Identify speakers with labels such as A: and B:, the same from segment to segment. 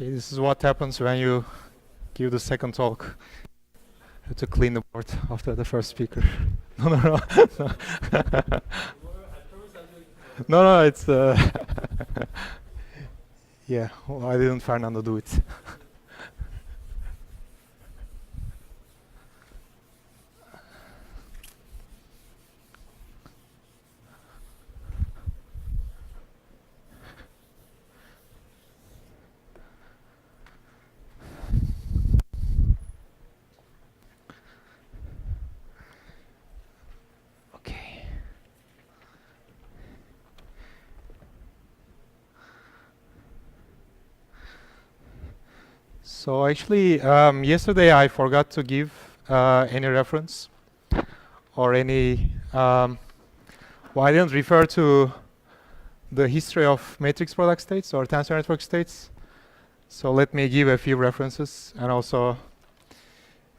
A: Okay, this is what happens when you give the second talk. You have to clean the board after the first speaker. No. No, it's yeah, why didn't Fernando do it? Okay. So actually, yesterday I forgot to give any reference or any. Well, I didn't refer to the history of matrix product states or tensor network states. So let me give a few references and also,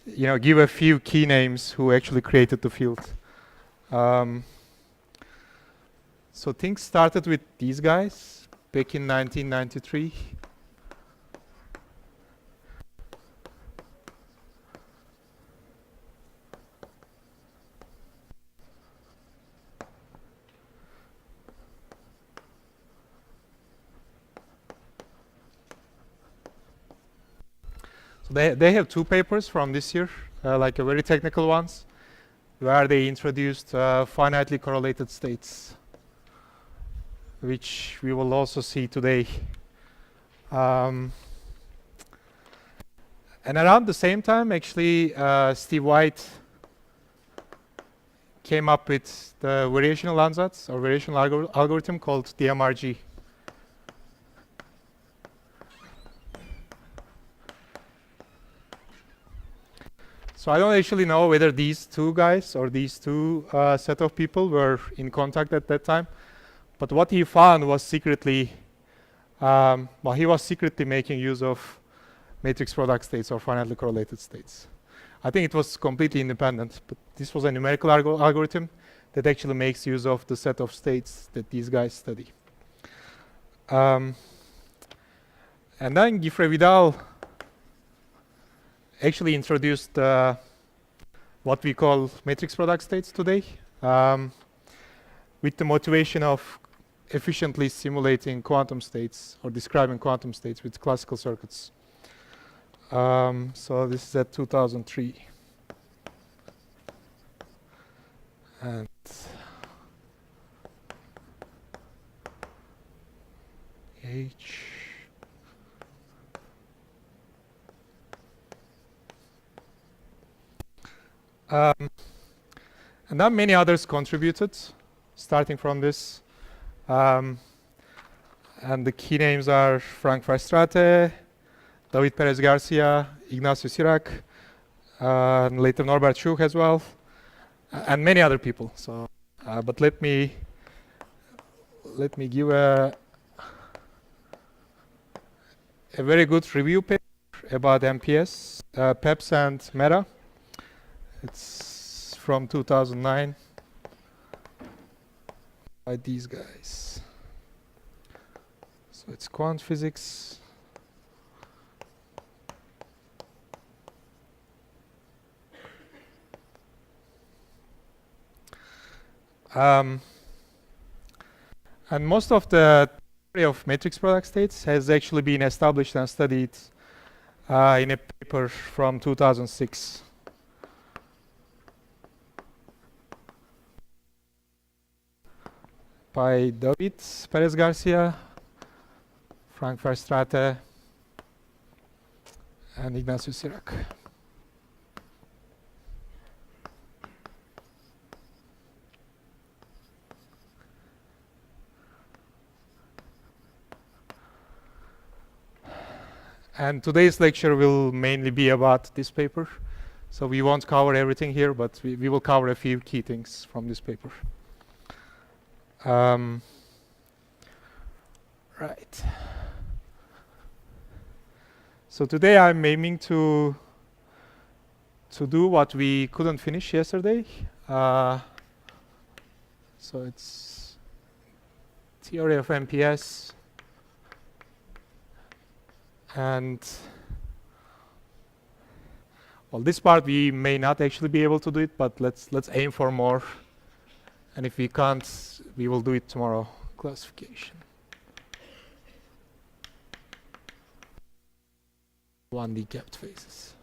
A: give a few key names who actually created the field. So things started with these guys back in 1993. They have two papers from this year, like a very technical ones, where they introduced finitely correlated states, which we will also see today. And around the same time, actually, Steve White came up with the variational ansatz or variational algorithm called DMRG. So I don't actually know whether these two guys or these two set of people were in contact at that time. But what he found was secretly, he was secretly making use of matrix product states or finitely correlated states. I think it was completely independent, but this was a numerical algorithm that actually makes use of the set of states that these guys study. And then Guifre Vidal actually introduced what we call matrix product states today, with the motivation of efficiently simulating quantum states or describing quantum states with classical circuits. So this is at 2003. And H. And then many others contributed, starting from this. And the key names are Frank Verstraete, David Perez Garcia, Ignacio Sirac, and later Norbert Schuch as well, and many other people. So, but let me give a very good review paper about MPS, PEPS and Meta. It's from 2009 by these guys. So it's quant physics. And most of the theory of matrix product states has actually been established and studied in a paper from 2006. By David Perez Garcia, Frank Verstraete, and Ignacio Sirac. And today's lecture will mainly be about this paper. So we won't cover everything here, but we will cover a few key things from this paper. Right. So today I'm aiming to do what we couldn't finish yesterday. So it's theory of MPS And well, this part we may not actually be able to do it, but let's aim for more. And if we can't, we will do it tomorrow. Classification. 1D capped phases.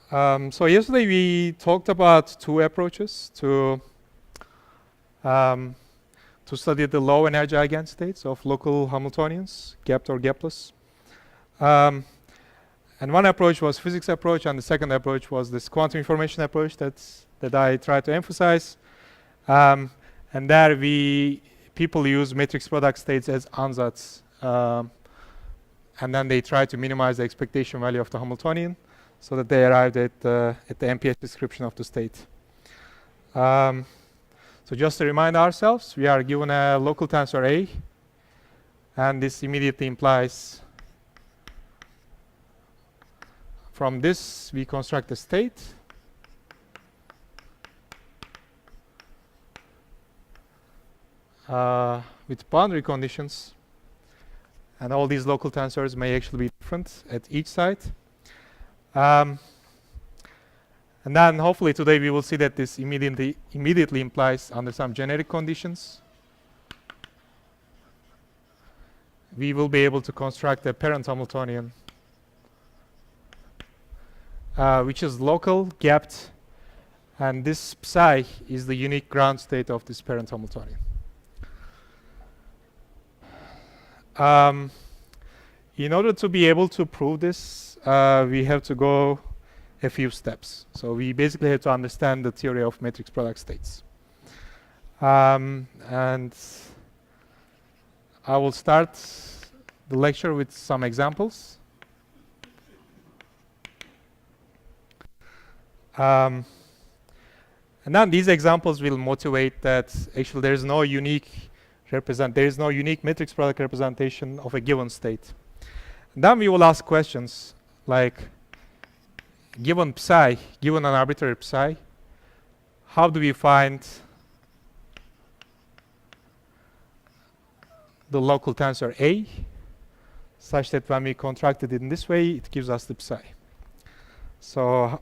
A: So yesterday we talked about two approaches to study the low energy eigenstates of local Hamiltonians, gapped or gapless. And one approach was physics approach, and the second approach was this quantum information approach that I tried to emphasize. And there people use matrix product states as ansatz, and then they try to minimize the expectation value of the Hamiltonian, so that they arrived at the MPS description of the state. So just to remind ourselves, we are given a local tensor A, and this immediately implies from this we construct a state with boundary conditions, and all these local tensors may actually be different at each side. And then hopefully today we will see that this immediately implies under some generic conditions we will be able to construct a parent Hamiltonian which is local, gapped, and this psi is the unique ground state of this parent Hamiltonian. In order to be able to prove this, we have to go a few steps. So we basically have to understand the theory of matrix product states. And I will start the lecture with some examples. And then these examples will motivate that actually there is no unique matrix product representation of a given state. And then we will ask questions like, given psi, given an arbitrary psi, how do we find the local tensor A such that when we contract it in this way, it gives us the psi? So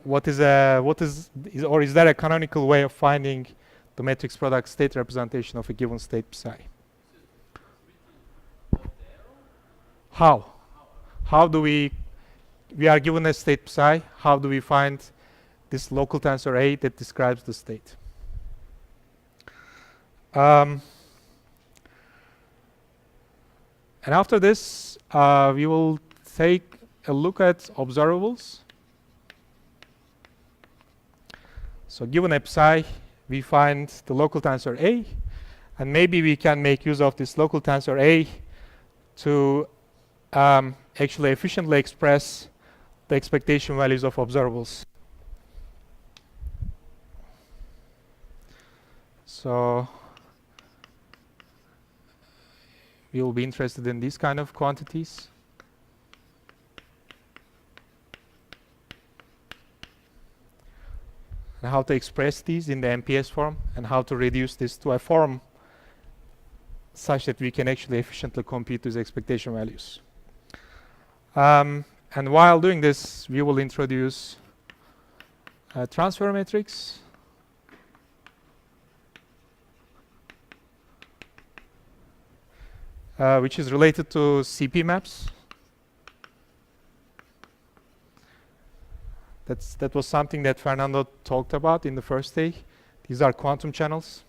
A: is there a canonical way of finding the matrix product state representation of a given state psi? How do we are given a state psi, how do we find this local tensor A that describes the state? And after this, we will take a look at observables. So given a psi, we find the local tensor A, and maybe we can make use of this local tensor A to actually efficiently express the expectation values of observables. So we will be interested in these kind of quantities. And how to express these in the MPS form, and how to reduce this to a form such that we can actually efficiently compute these expectation values. And while doing this, we will introduce a transfer matrix, which is related to CP maps. That was something that Fernando talked about in the first day. These are quantum channels.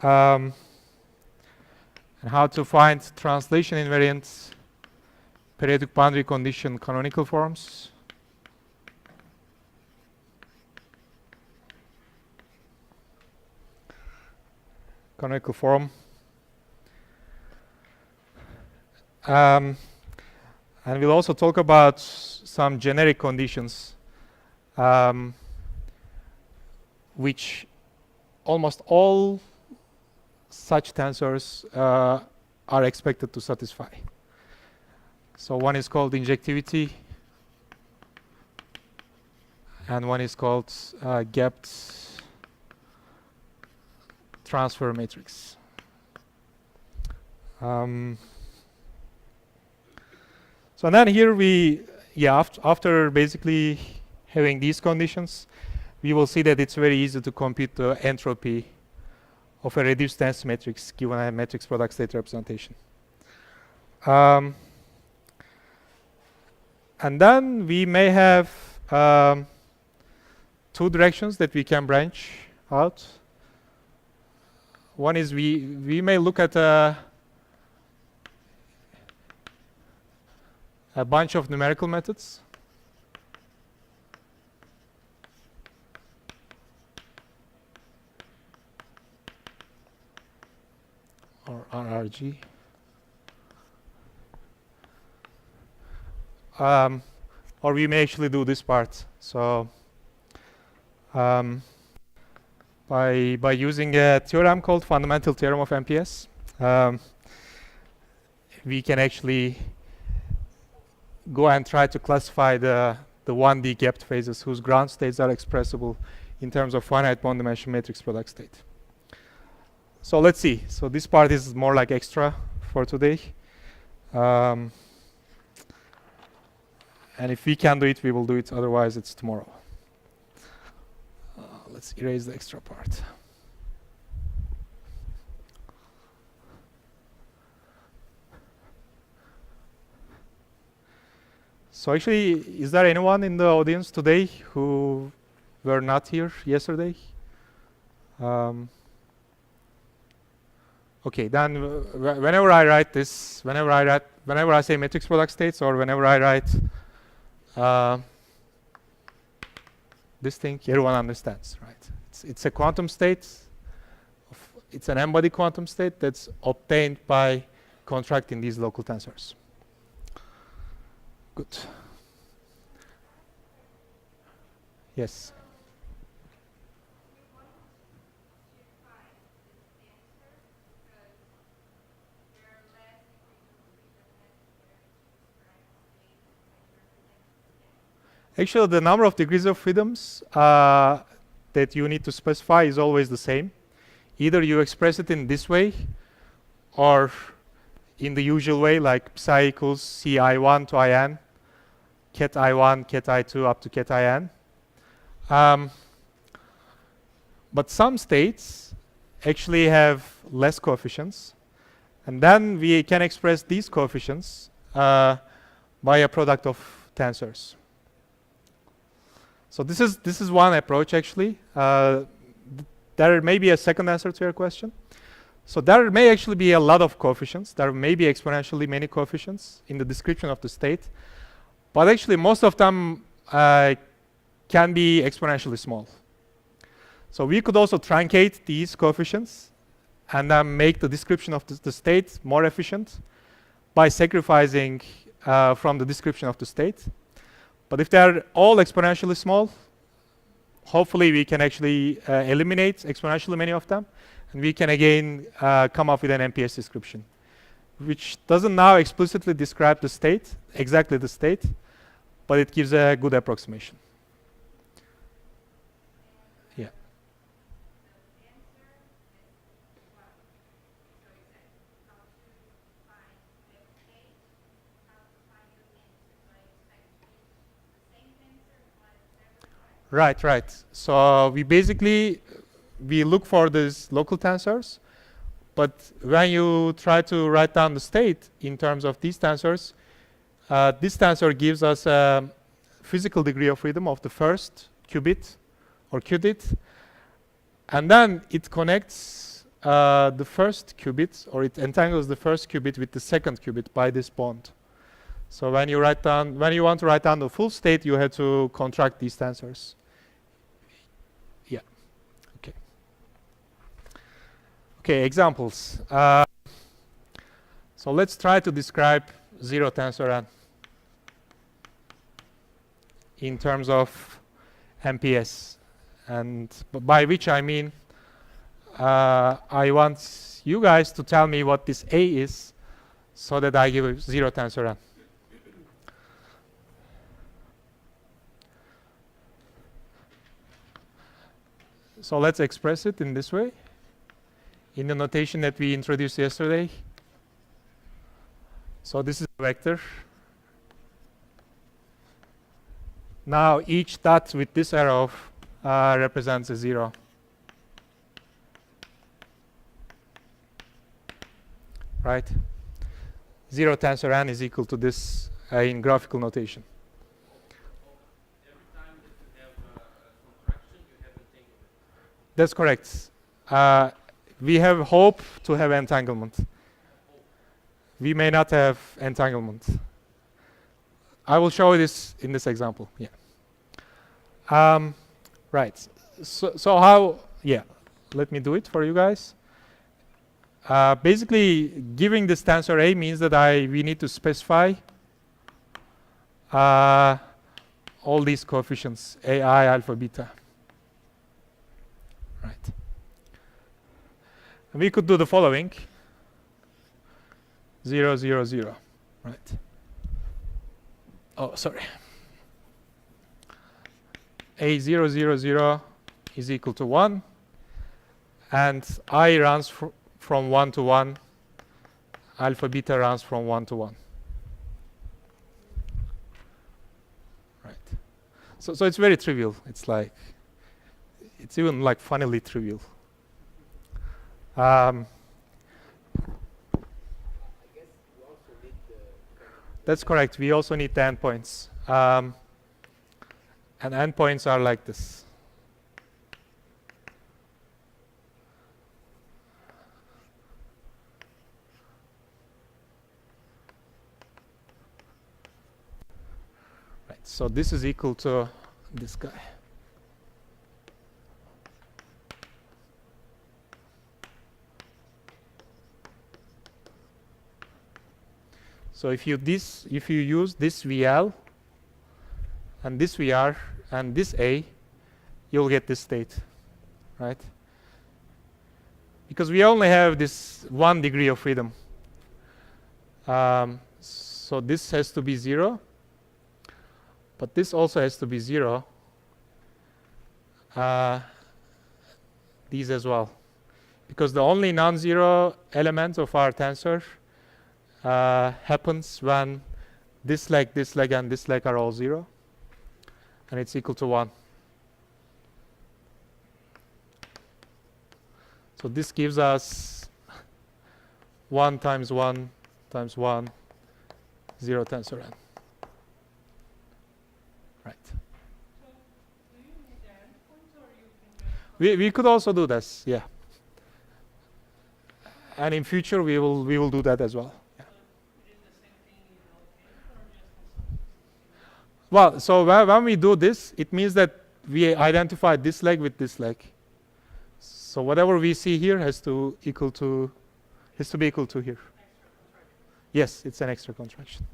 A: And how to find translation invariant periodic boundary condition canonical forms. Canonical form. And we'll also talk about some generic conditions which almost all such tensors are expected to satisfy. So one is called injectivity, and one is called gapped transfer matrix. So then here we, after basically having these conditions, we will see that it's very easy to compute the entropy of a reduced dense matrix given a matrix product state representation. And then we may have two directions that we can branch out. One is we may look at a bunch of numerical methods. Or RRG. Or we may actually do this part. So by using a theorem called fundamental theorem of MPS, we can actually go and try to classify the 1D gapped phases whose ground states are expressible in terms of finite one dimension matrix product state. So let's see. So this part is more like extra for today. And if we can do it, we will do it. Otherwise, it's tomorrow. Let's erase the extra part. So actually, is there anyone in the audience today who were not here yesterday? Okay, then whenever I write this, whenever I say matrix product states, or whenever I write this thing, everyone understands, right? It's a quantum state. It's an embodied quantum state that's obtained by contracting these local tensors. Good. Yes. Actually, the number of degrees of freedoms that you need to specify is always the same. Either you express it in this way, or in the usual way, like psi equals ci1 to in, ket I1, ket I2 up to ket IN. But some states actually have less coefficients, and then we can express these coefficients by a product of tensors. So this is one approach actually. There may be a second answer to your question. So there may actually be a lot of coefficients. There may be exponentially many coefficients in the description of the state. But actually most of them can be exponentially small. So we could also truncate these coefficients and then make the description of the state more efficient by sacrificing from the description of the state. But if they're all exponentially small, hopefully we can actually eliminate exponentially many of them, and we can again come up with an MPS description, which doesn't now explicitly describe the state, exactly the state, but it gives a good approximation. Yeah. Right. So we basically look for these local tensors, but when you try to write down the state in terms of these tensors, this tensor gives us a physical degree of freedom of the first qubit or qubit, and then it connects the first qubit, or it entangles the first qubit with the second qubit by this bond. So when you want to write down the full state, you have to contract these tensors. Yeah. Okay, examples. So let's try to describe zero tensor n in terms of MPS, and by which I mean I want you guys to tell me what this A is, so that I give a zero tensor n. So let's express it in this way, in the notation that we introduced yesterday. So this is a vector. Now each dot with this arrow represents a 0. Right? 0 tensor n is equal to this in graphical notation.
B: Every time that you have a contraction, you have entanglement.
A: That's correct. We have hope to have entanglement. We may not have entanglement. I will show you this in this example. Yeah. Right. So how? Yeah. Let me do it for you guys. Basically, giving this tensor A means that we need to specify all these coefficients, AI, alpha, beta. Right. And we could do the following. 0, 0, 0. Right. Oh, sorry. A 0, 0, 0 is equal to 1. And I runs from 1 to 1. Alpha, beta runs from 1 to 1. Right. So it's very trivial. It's even like funnily trivial. That's correct. We also need the endpoints. And endpoints are like this. Right. So this is equal to this guy. So if you use this VL and this VR and this A, you'll get this state, right? Because we only have this 1 degree of freedom. So this has to be 0, but this also has to be 0. These as well, because the only non-zero element of our tensor happens when this leg, and this leg are all 0, and it's equal to 1. So this gives us 1 times 1 times 1, 0 tensor n. Right.
C: So do you need the endpoints, or you can just...
A: We could also do this, yeah. And in future we will do that as well. Well, so when we do this, it means that we identify this leg with this leg. So whatever we see here has to be equal to here. Yes, it's an extra contraction.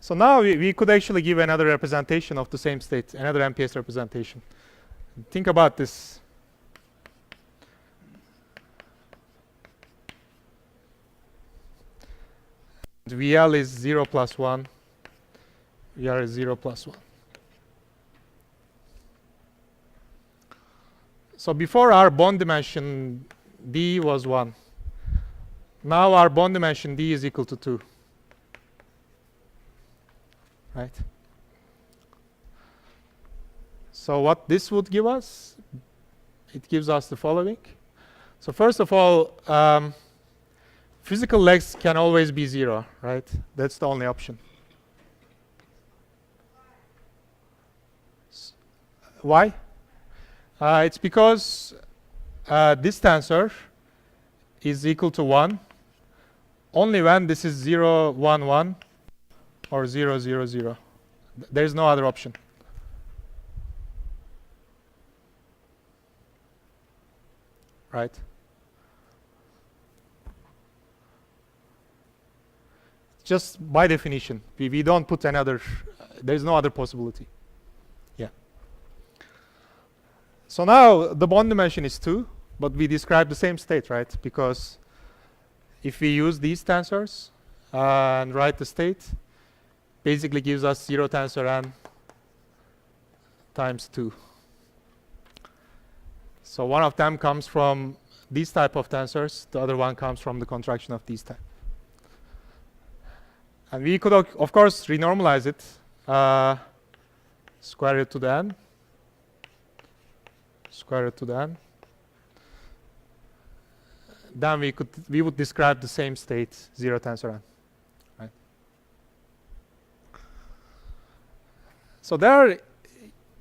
A: So now we could actually give another representation of the same state, another MPS representation. Think about this. VL is 0 plus 1. VR is 0 plus 1. So before our bond dimension D was 1. Now our bond dimension D is equal to 2. Right? So what this would give us, it gives us the following. So first of all, physical legs can always be 0, right? That's the only option. Why? It's because this tensor is equal to 1 only when this is 0, 1, 1 or 0, 0, 0. There is no other option. Right? Just by definition, we don't put another, there's no other possibility. Yeah. So now the bond dimension is 2, but we describe the same state, right? Because if we use these tensors and write the state, basically gives us 0 tensor n times 2. So one of them comes from these type of tensors, the other one comes from the contraction of these type. And we could, of course, renormalize it, square root to the n, square root to the n. Then we would describe the same state, 0 tensor n. Right? So there are,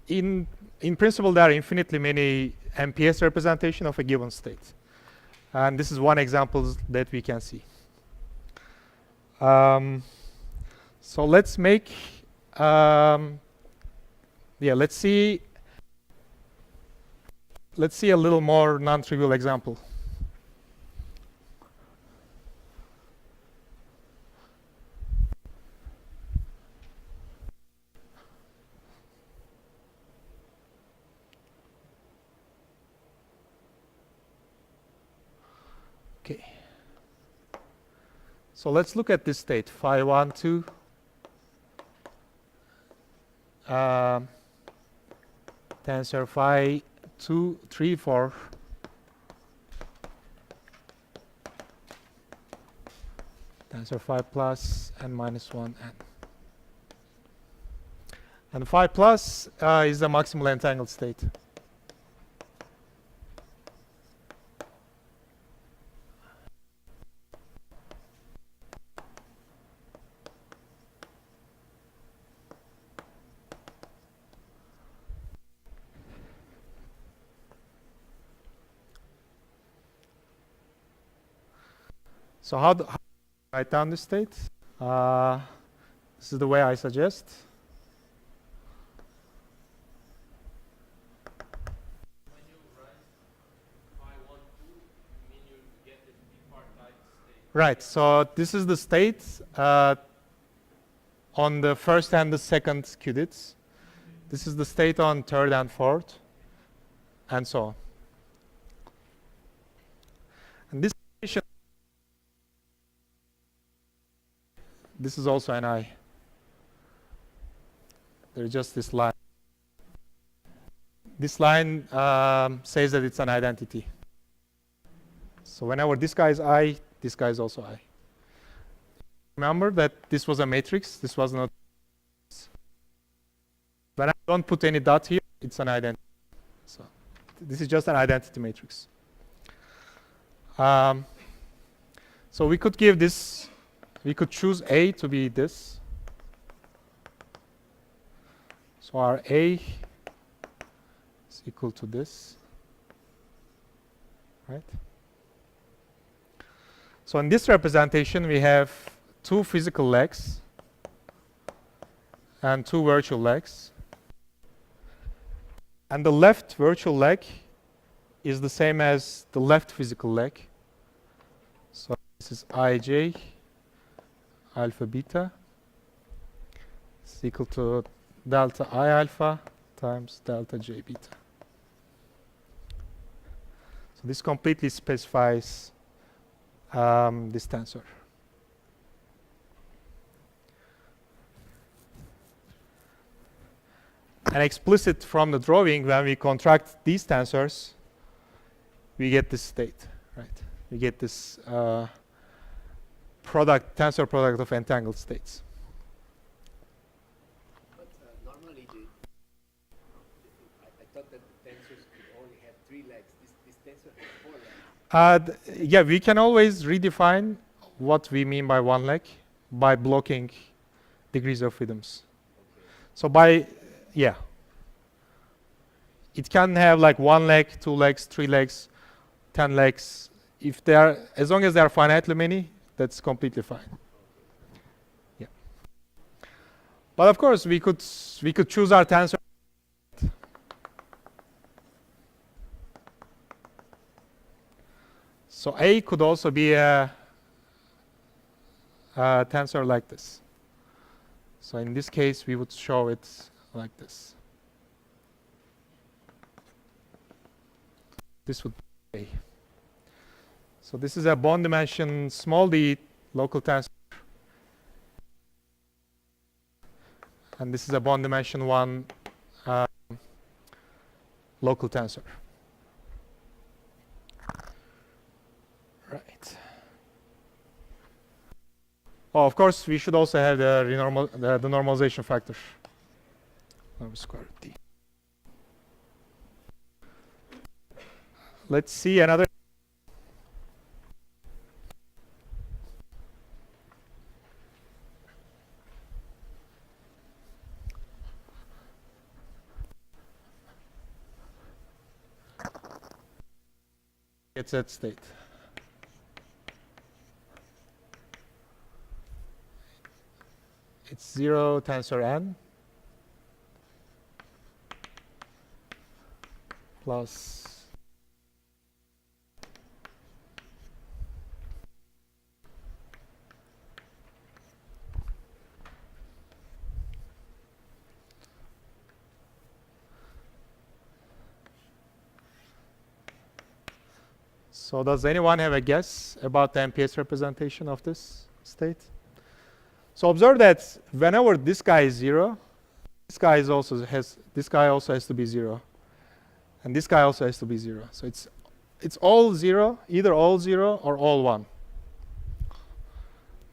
A: in principle, there are infinitely many MPS representation of a given state. And this is one example that we can see. So let's make, let's see a little more non-trivial example. Okay. So let's look at this state, phi 1, 2. Tensor phi 2, 3, 4. Tensor phi plus n minus 1 n. And phi plus is the maximal entangled state. So how do I write down this state? This is the way I suggest.
B: When you write phi 1, 2, you mean you get this bipartite state?
A: Right, so this is the state on the first and the second qubits. This is the state on third and fourth, and so on. And this is also an I. There's just this line. This line says that it's an identity. So whenever this guy is I, this guy is also I. Remember that this was a matrix. This was not. When I don't put any dot here, it's an identity. So this is just an identity matrix. So we could give this. We could choose A to be this. So our A is equal to this, right? So in this representation, we have 2 physical legs and 2 virtual legs. And the left virtual leg is the same as the left physical leg. So this is Ij alpha beta is equal to delta I alpha times delta J beta. So this completely specifies this tensor. And explicit from the drawing, when we contract these tensors, we get this state, right? We get this tensor product of entangled states.
D: But normally, I thought that the tensors could only have 3 legs. This tensor has 4 legs.
A: Yeah, we can always redefine what we mean by one leg by blocking degrees of freedoms.
D: Okay.
A: So it can have like 1 leg, 2 legs, 3 legs, 10 legs. If they are, as long as they are finitely many, that's completely fine. Yeah. But of course, we could choose our tensor. So A could also be a tensor like this. So in this case, we would show it like this. This would be A. So this is a bond dimension small d local tensor. And this is a bond dimension 1 local tensor. Right. Oh, of course, we should also have the normalization factor. Square root t. Let's see another. It's at state. It's 0 tensor n plus So does anyone have a guess about the MPS representation of this state? So observe that whenever this guy is 0, this guy also has to be 0, and this guy also has to be 0. So it's all 0, either all 0 or all 1.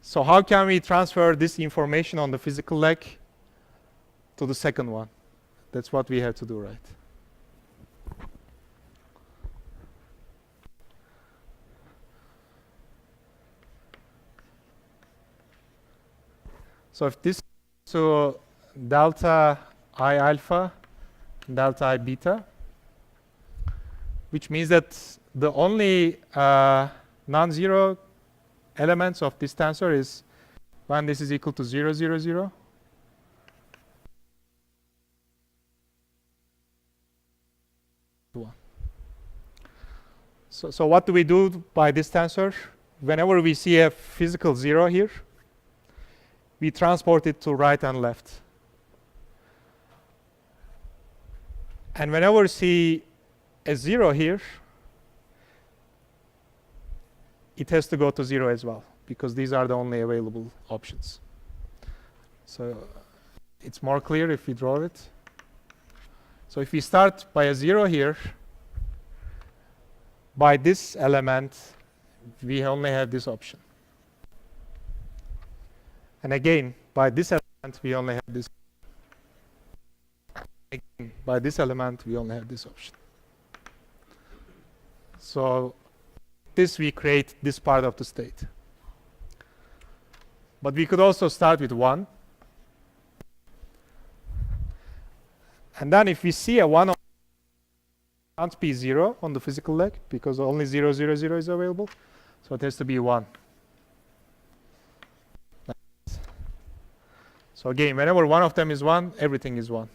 A: So how can we transfer this information on the physical leg to the second one? That's what we have to do, right? So if this is to delta I alpha, delta I beta, which means that the only non-zero elements of this tensor is when this is equal to 0, 0, 0. So what do we do by this tensor? Whenever we see a physical 0 here, we transport it to right and left. And whenever we see a 0 here, it has to go to 0 as well, because these are the only available options. So it's more clear if we draw it. So if we start by a 0 here, by this element, we only have this option. And again, by this element, we only have this. Again, by this element, we only have this option. So this we create this part of the state. But we could also start with 1. And then if we see a 1, can't be 0 on the physical leg, because only 0, 0, 0 is available. So it has to be 1. So again, whenever one of them is 1, everything is 1.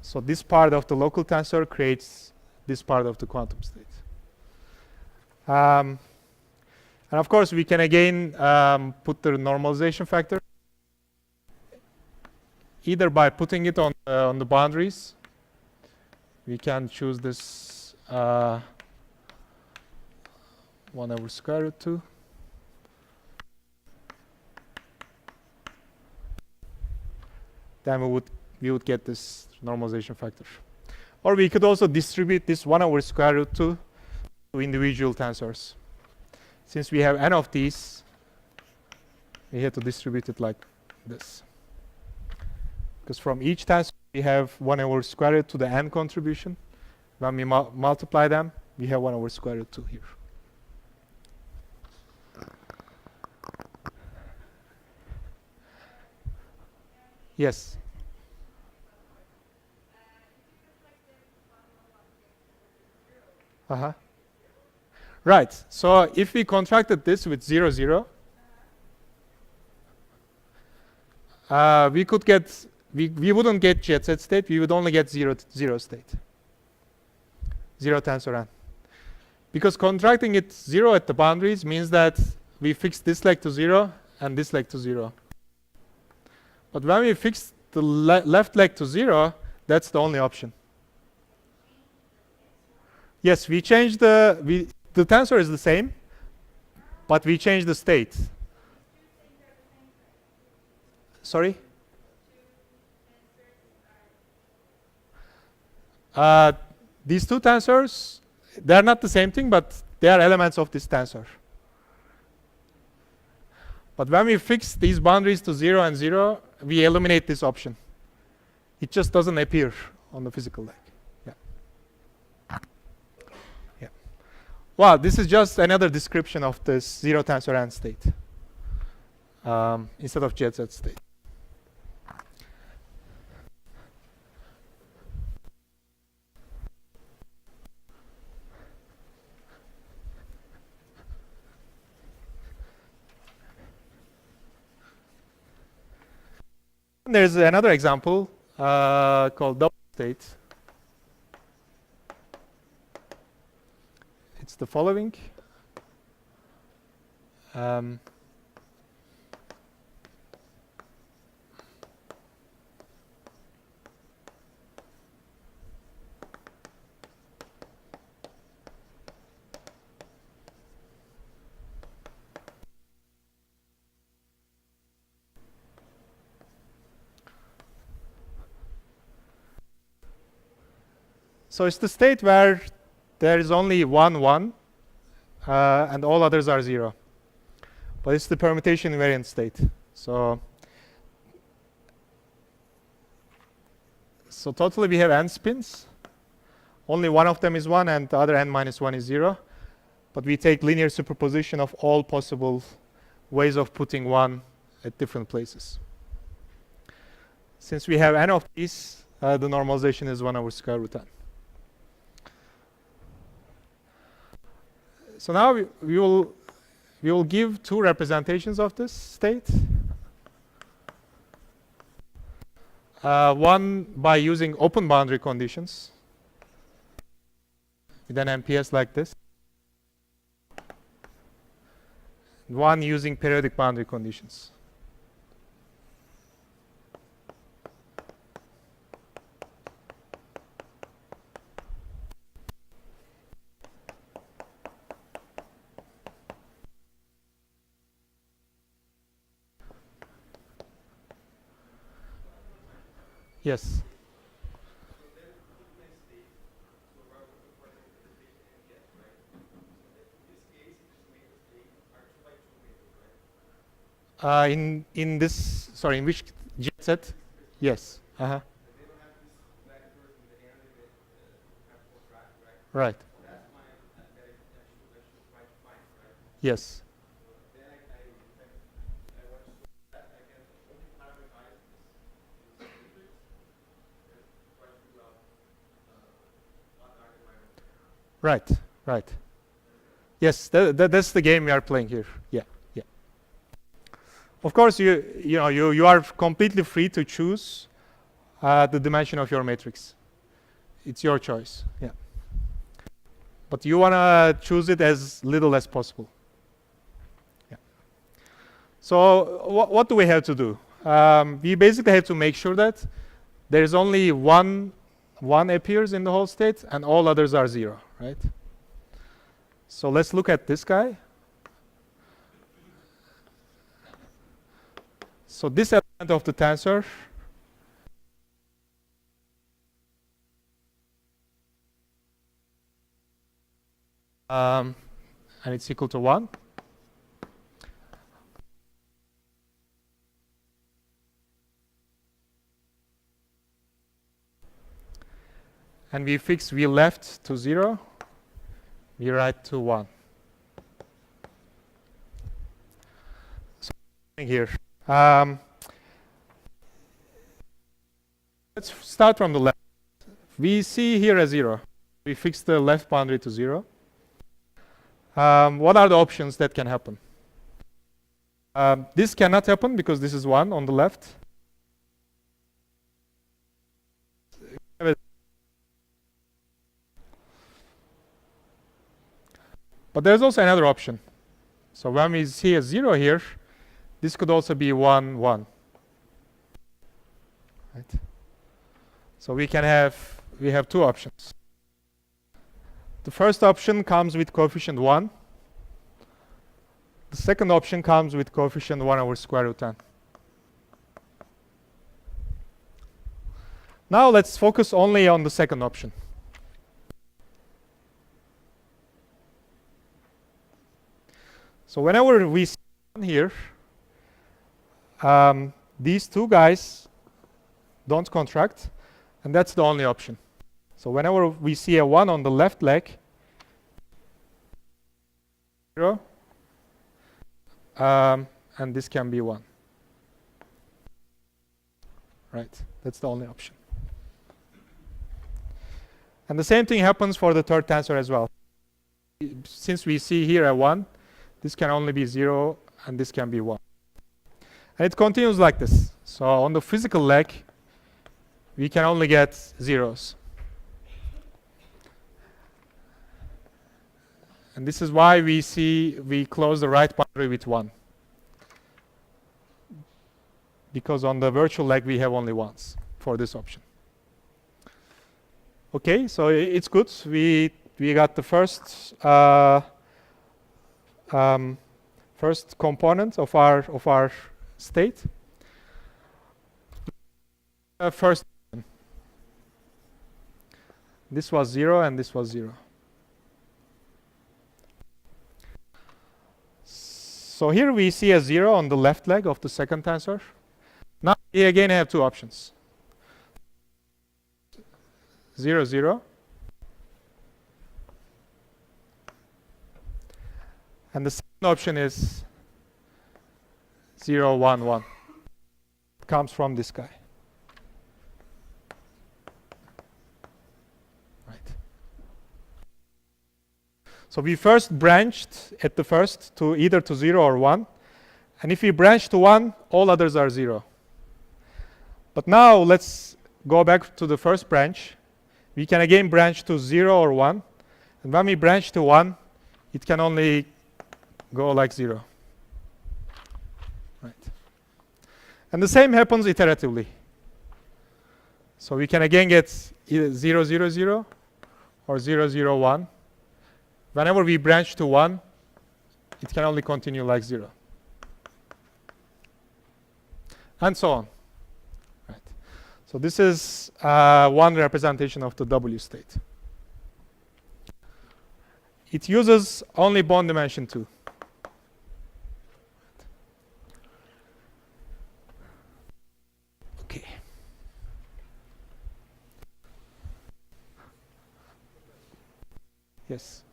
A: So this part of the local tensor creates this part of the quantum state. And of course, we can again put the normalization factor either by putting it on the boundaries. We can choose this 1 over square root 2. Then we would get this normalization factor. Or we could also distribute this 1 over square root 2 to individual tensors. Since we have n of these, we have to distribute it like this. Because from each tensor, we have 1 over square root to the n contribution. When we multiply them, we have 1 over square root 2 here. Yes? Right. So if we contracted this with 0, 0, we could get, we wouldn't get jet set state, we would only get 0, 0 state. 0 tensor n. Because contracting it 0 at the boundaries means that we fix this leg to 0 and this leg to 0. But when we fix the left leg to 0, that's the only option. Yes, we change the tensor is the same, but we change the state. Sorry? These two tensors, they are not the same thing, but they are elements of this tensor. But when we fix these boundaries to 0 and 0, we eliminate this option. It just doesn't appear on the physical leg. Yeah. Yeah. Well, this is just another description of this zero tensor end state instead of jet set state. There's another example called double state. It's the following. So it's the state where there is only 1, 1, and all others are 0. But it's the permutation invariant state. So totally we have n spins. Only one of them is 1, and the other n minus 1 is 0. But we take linear superposition of all possible ways of putting 1 at different places. Since we have n of these, the normalization is 1 over square root n. So now we will give two representations of this state. One by using open boundary conditions with an MPS like this. One using periodic boundary conditions. Yes. In this, sorry, in which jet set? Yes. Right. Yes. Right, right. Yes, that's the game we are playing here. Yeah, yeah. Of course, you are completely free to choose the dimension of your matrix. It's your choice. Yeah. But you wanna choose it as little as possible. Yeah. So what do we have to do? We basically have to make sure that there is only one appears in the whole state and all others are 0, right? So let's look at this guy. So this element of the tensor and it's equal to 1. And we fix v left to 0, v right to 1. So here. Let's start from the left. We see here a 0. We fix the left boundary to 0. What are the options that can happen? This cannot happen because this is 1 on the left. But there's also another option. So when we see a 0 here, this could also be 1, 1. Right? So we have two options. The first option comes with coefficient 1. The second option comes with coefficient 1 over square root n. Now let's focus only on the second option. So whenever we see here, these two guys don't contract, and that's the only option. So whenever we see a 1 on the left leg, 0, and this can be 1. Right, that's the only option. And the same thing happens for the third tensor as well. Since we see here a 1, this can only be 0, and this can be 1. And it continues like this. So on the physical leg, we can only get zeros. And this is why we close the right boundary with 1. Because on the virtual leg, we have only 1s for this option. Okay, so it's good. We got the first first component of our state. First, this was 0 and this was 0. So here we see a 0 on the left leg of the second tensor. Now we again have two options. 0, 0. And the second option is 0, 1, 1. It comes from this guy. Right. So we first branched at the first to either to 0 or 1. And if we branch to 1, all others are 0. But now let's go back to the first branch. We can again branch to 0 or 1. And when we branch to 1, it can only go like 0. Right. And the same happens iteratively. So we can again get either 0, 0, 0 or 0, 0, 1. Whenever we branch to 1, it can only continue like 0. And so on. Right. So this is one representation of the W state. It uses only bond dimension 2. Okay. Yes.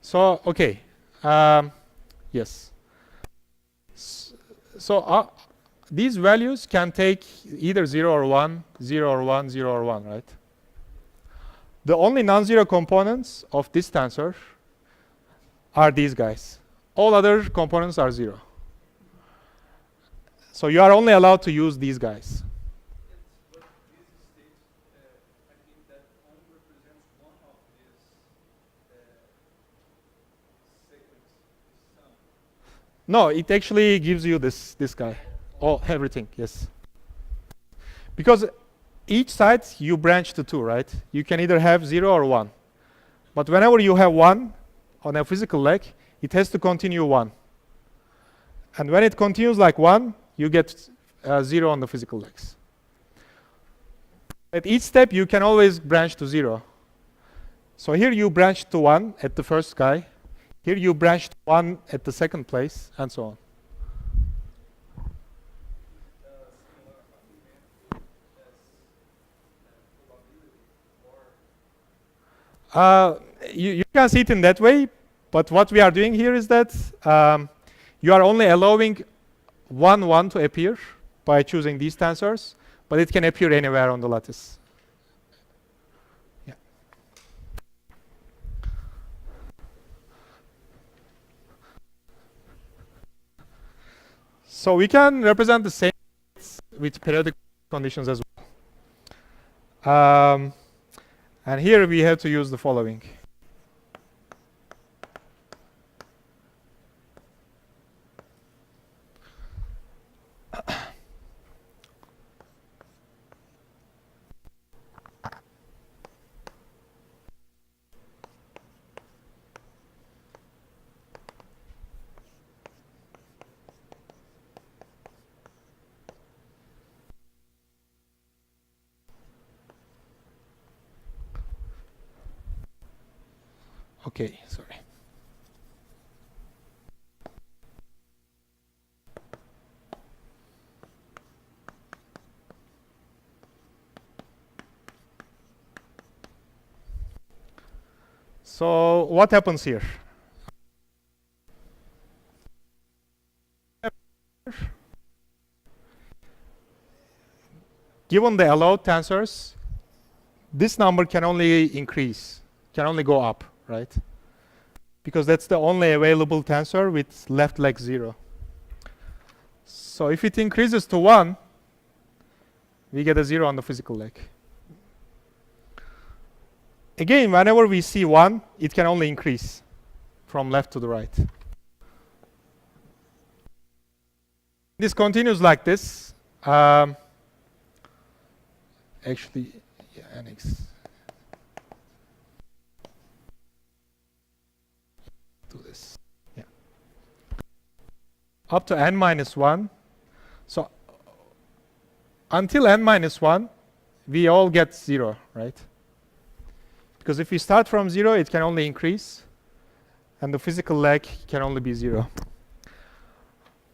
A: So, okay. Yes. So these values can take either 0 or 1, 0 or 1, 0 or 1, right? The only non-zero components of this tensor are these guys. All other components are 0. So you are only allowed to use these guys. No, it actually gives you this guy. Oh, everything, yes. Because each side you branch to 2, right? You can either have 0 or 1. But whenever you have 1 on a physical leg, it has to continue 1. And when it continues like 1, you get 0 on the physical legs. At each step, you can always branch to 0. So here you branch to 1 at the first guy. Here you branch to 1 at the second place, and so on. You can see it in that way, but what we are doing here is that you are only allowing 1, 1 to appear by choosing these tensors, but it can appear anywhere on the lattice. Yeah. So we can represent the same with periodic conditions as well. And here we have to use the following. Okay, sorry. So what happens here? Given the allowed tensors, this number can only increase, can only go up, right? Because that's the only available tensor with left leg 0. So if it increases to 1, we get a 0 on the physical leg. Again, whenever we see 1, it can only increase from left to the right. This continues like this. Actually, yeah, annex. Do this. Yeah. Up to n minus 1. So until n minus 1, we all get 0, right? Because if we start from 0, it can only increase, and the physical leg can only be 0.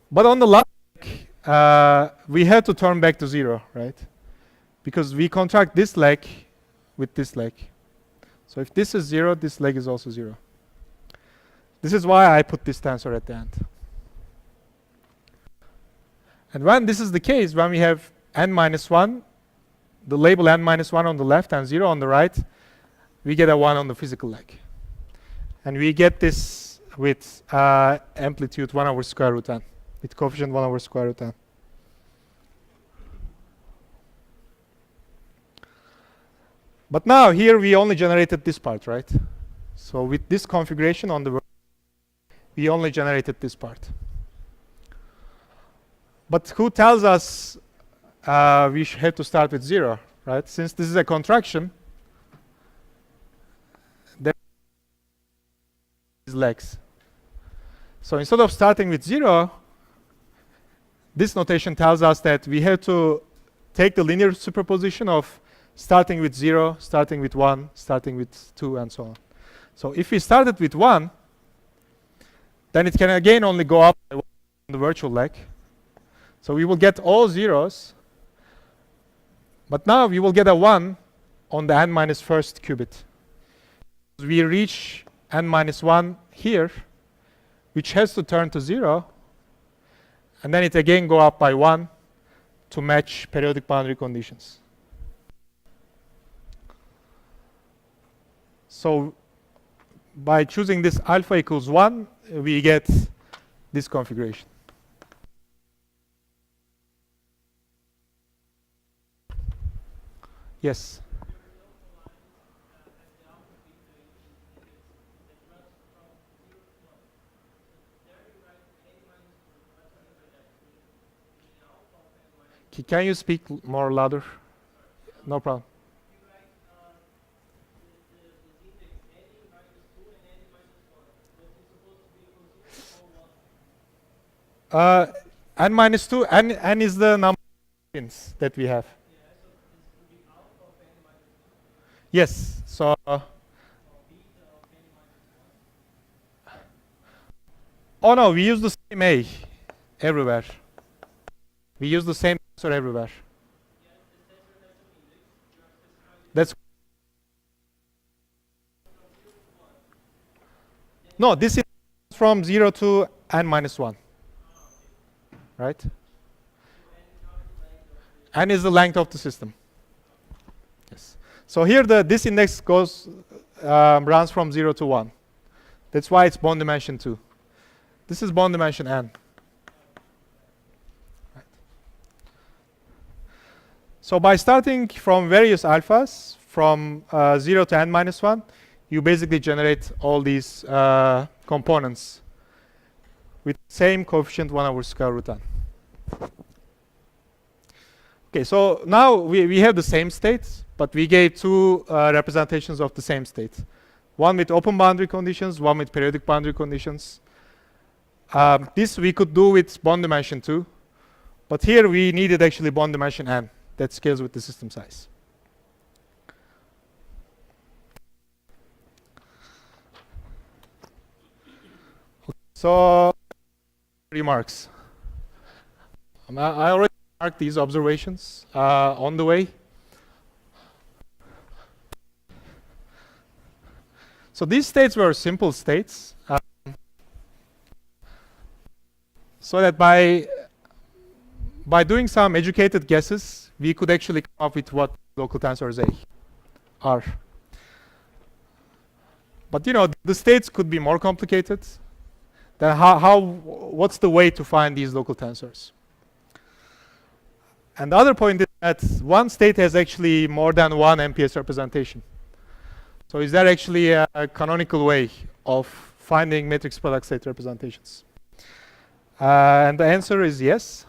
A: But on the last leg, we have to turn back to 0, right? Because we contract this leg with this leg. So if this is 0, this leg is also 0. This is why I put this tensor at the end. And when this is the case, when we have n minus 1, the label n minus 1 on the left and 0 on the right, we get a 1 on the physical leg. And we get this with amplitude 1 over square root n, with coefficient 1 over square root n. But now here we only generated this part, right? So with this configuration on the we only generated this part. But who tells us we have to start with 0, right? Since this is a contraction, there is legs. So instead of starting with 0, this notation tells us that we have to take the linear superposition of starting with 0, starting with 1, starting with 2, and so on. So if we started with 1, then it can again only go up by 1 on the virtual leg. So we will get all zeros, but now we will get a 1 on the n minus first qubit. We reach n minus 1 here, which has to turn to 0, and then it again go up by 1 to match periodic boundary conditions. So by choosing this alpha equals 1, we get this configuration. Yes? Can you speak more louder? No problem. N minus 2, n is the number of pins that we have. Yes, so oh no, we use the same A everywhere. We use the same tensor everywhere. That's no, this is from 0 to n minus 1. Right? N is the length of the system. Yes. So here this index goes runs from 0 to 1. That's why it's bond dimension 2. This is bond dimension n. Right. So by starting from various alphas, from 0 to n minus 1, you basically generate all these components with same coefficient 1 over square root n. Okay, so now we have the same state, but we gave two representations of the same state. One with open boundary conditions, one with periodic boundary conditions. This we could do with bond dimension 2, but here we needed actually bond dimension n that scales with the system size. So, remarks. I already marked these observations on the way. So these states were simple states, so that by doing some educated guesses, we could actually come up with what local tensors A are. But you know, the states could be more complicated. Then what's the way to find these local tensors? And the other point is that one state has actually more than one MPS representation. So is there actually a canonical way of finding matrix product state representations? And the answer is yes.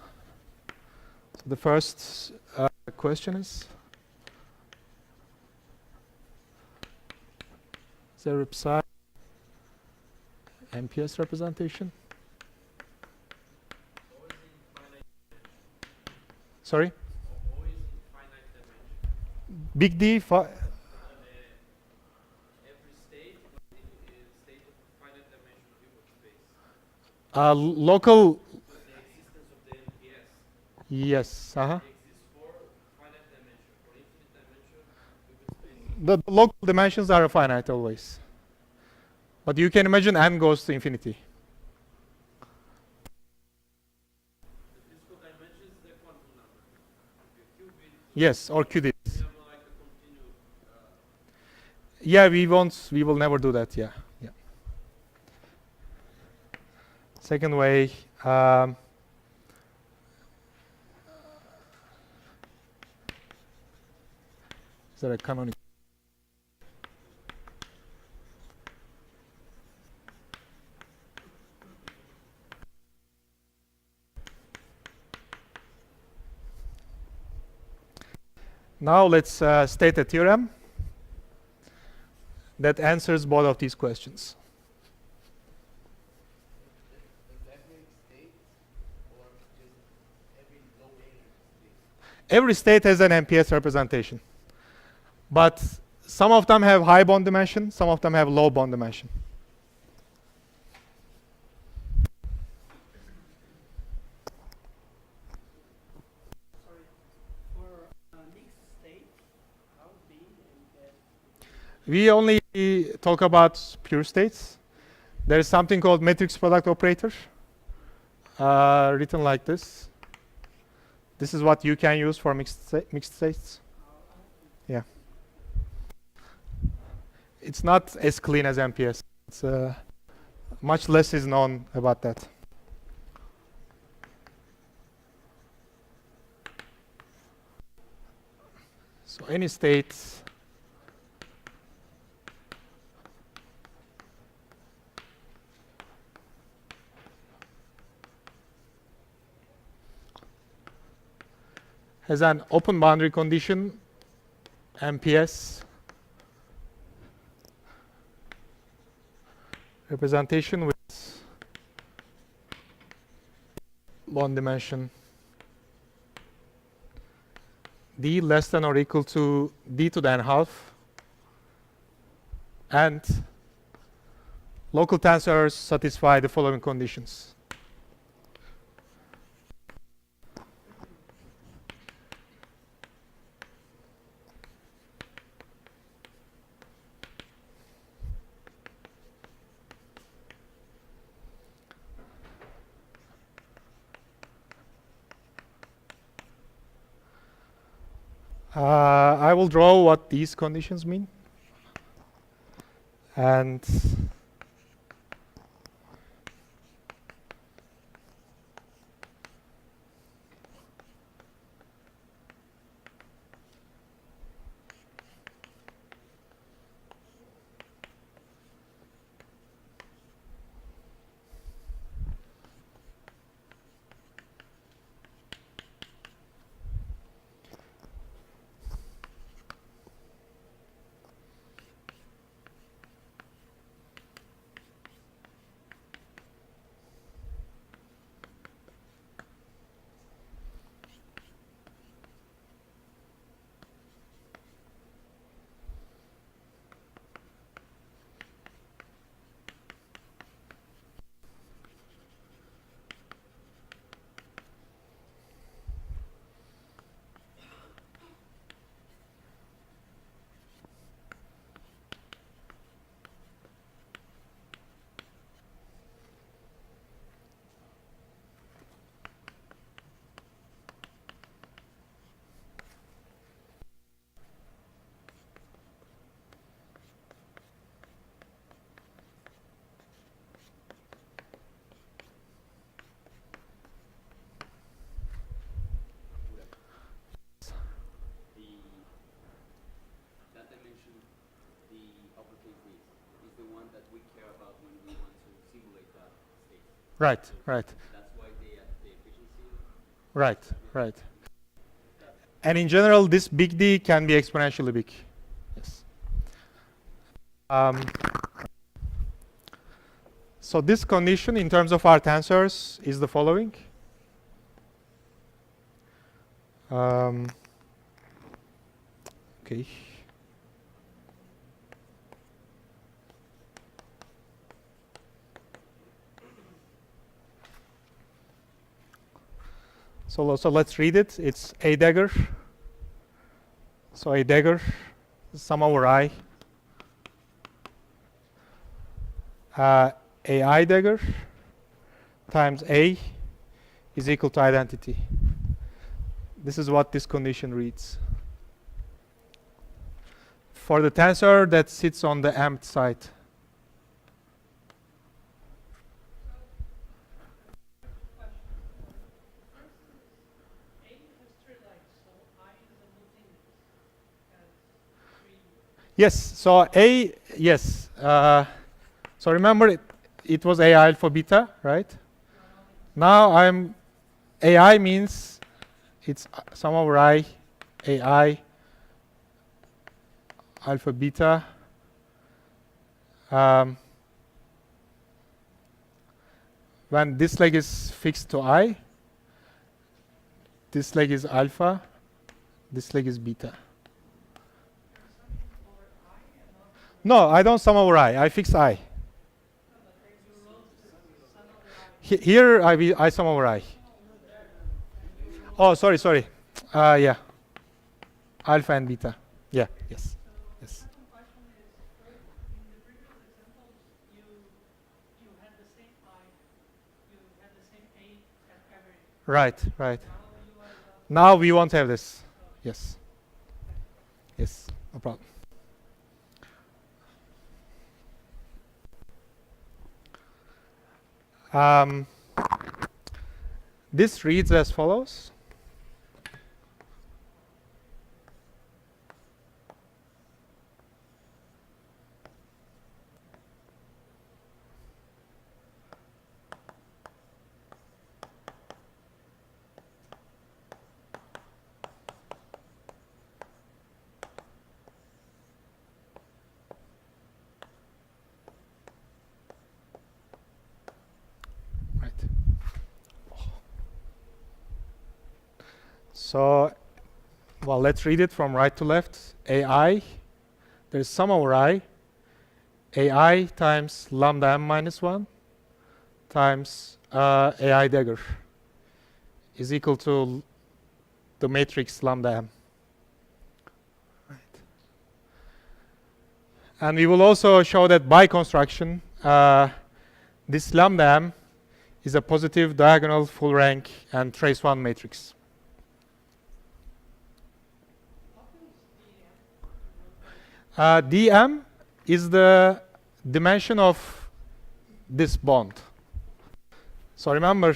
A: So the first question is there a psi MPS representation? Sorry?
B: Always in finite dimension.
A: Big D,
B: Every state is state of finite dimension Hilbert space.
A: local,
B: The existence of the MPS
A: yes,
B: exists for finite dimension. For infinite dimension, Hilbert space.
A: the local dimensions are finite always. But you can imagine n goes to infinity.
B: The physical dimension is the quantum number. The qubit.
A: Yes, or qubits.
B: We have like a continuous.
A: Yeah, we will never do that, yeah. Second way, is there a canonical? Now let's state a theorem that answers both of these questions.
D: Every state or just every low energy state?
A: Every state has an MPS representation, but some of them have high bond dimension, some of them have low bond dimension.
E: Sorry, for mixed state, how big and
A: We only talk about pure states. There is something called matrix product operator, written like this. This is what you can use for mixed states. Yeah. It's not as clean as MPS. It's much less is known about that. So any state has an open boundary condition, MPS representation with bond dimension d less than or equal to d to the n-half, and local tensors satisfy the following conditions. I will draw what these conditions mean. And Right, right.
F: That's why the efficiency.
A: Right, right. And in general, this big D can be exponentially big. Yes. So this condition in terms of our tensors is the following. Okay. So let's read it. It's a dagger. So a dagger, sum over I. AI dagger times A is equal to identity. This is what this condition reads. For the tensor that sits on the empty side. Yes, so A, yes. So remember it was AI alpha beta, right? Now AI means it's sum over I, AI, alpha beta. When this leg is fixed to I, this leg is alpha, this leg is beta. No, I don't sum over I fix I. Here I sum over I. Oh, sorry. Yeah. Alpha and beta. Yeah, yes. Yes. Right. Now we won't have this. Yes. Yes, no problem. This reads as follows. So, well, let's read it from right to left. AI, there's sum over I. AI times lambda m minus 1 times AI dagger is equal to the matrix lambda m. Right. And we will also show that by construction, this lambda m is a positive diagonal full rank and trace 1 matrix. dm is the dimension of this bond. So remember,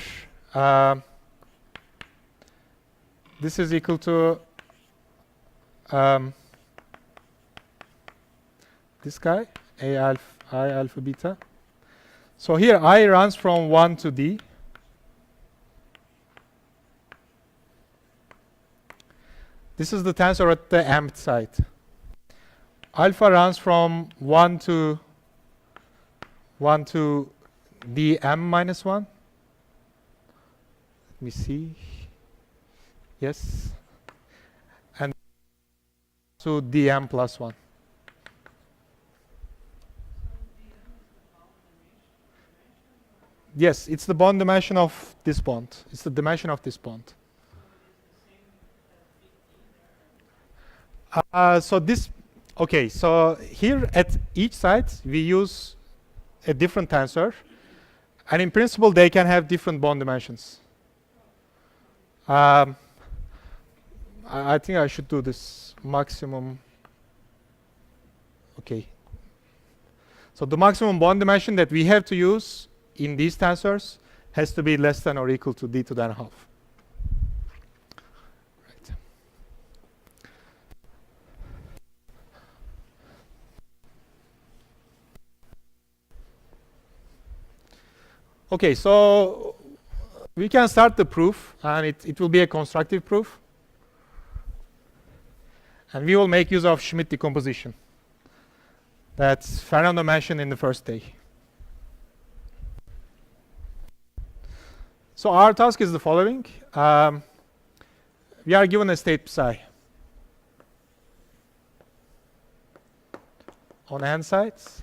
A: this is equal to this guy, I alpha beta. So here I runs from 1 to D. This is the tensor at the empty side. Alpha runs from 1 to dm minus 1. Let me see. Yes. And to dm plus 1. Yes, it's the bond dimension of this bond. It's the dimension of this bond. So this, okay, so here at each side we use a different tensor, and in principle they can have different bond dimensions. I think I should do this maximum. Okay. So the maximum bond dimension that we have to use in these tensors has to be less than or equal to d to the n-half. Right. Okay, so we can start the proof, and it will be a constructive proof. And we will make use of Schmidt decomposition that Fernando mentioned in the first day. So our task is the following. We are given a state psi. On n sides.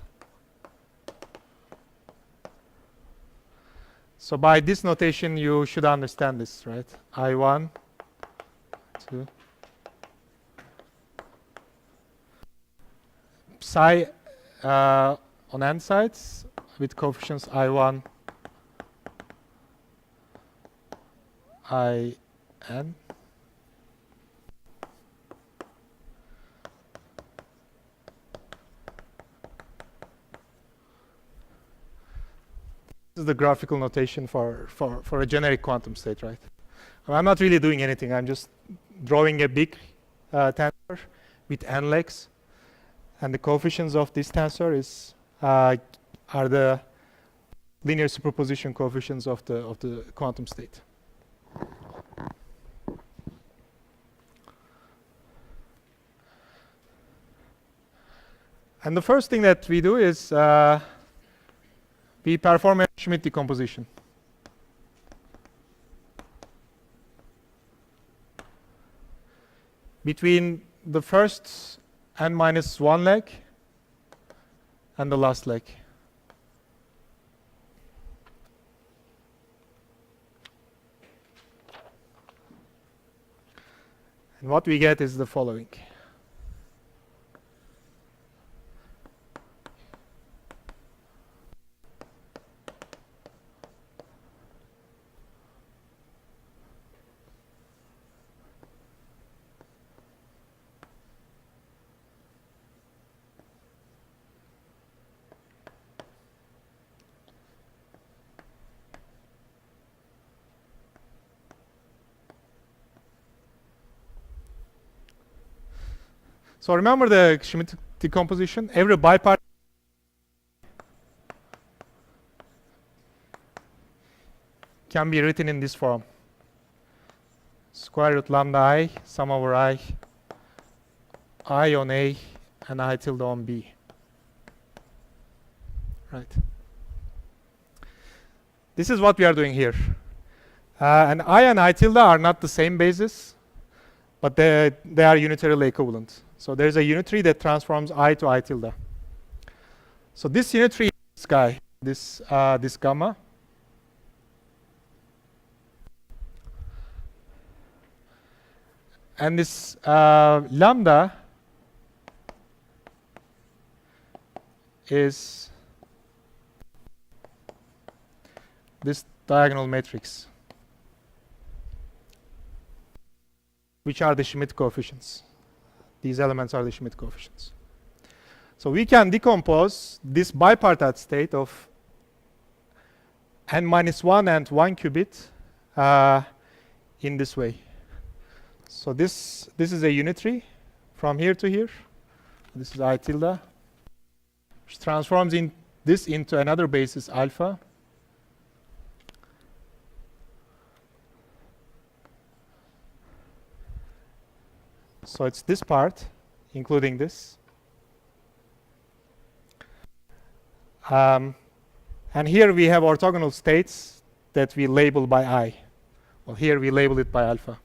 A: So by this notation, you should understand this, right? I1, 2. Psi on n sides with coefficients I1, In. This is the graphical notation for a generic quantum state, right? I'm not really doing anything. I'm just drawing a big tensor with n legs, and the coefficients of this tensor are the linear superposition coefficients of the quantum state. And the first thing that we do is we perform a Schmidt decomposition. Between the first n-1 leg and the last leg. And what we get is the following. So remember the Schmidt decomposition. Every bipart can be written in this form. Square root lambda I, sum over I on A, and I tilde on B. Right. This is what we are doing here. And I and I tilde are not the same basis, but they are unitarily equivalent. So there's a unitary that transforms I to I tilde. So this unitary is this guy, this gamma. And this lambda is this diagonal matrix, which are the Schmidt coefficients. These elements are the Schmidt coefficients. So we can decompose this bipartite state of n-1 and 1 qubit in this way. So this is a unitary from here to here. This is I tilde, which transforms this into another basis alpha. So it's this part, including this. And here we have orthogonal states that we label by I. Well, here we label it by alpha.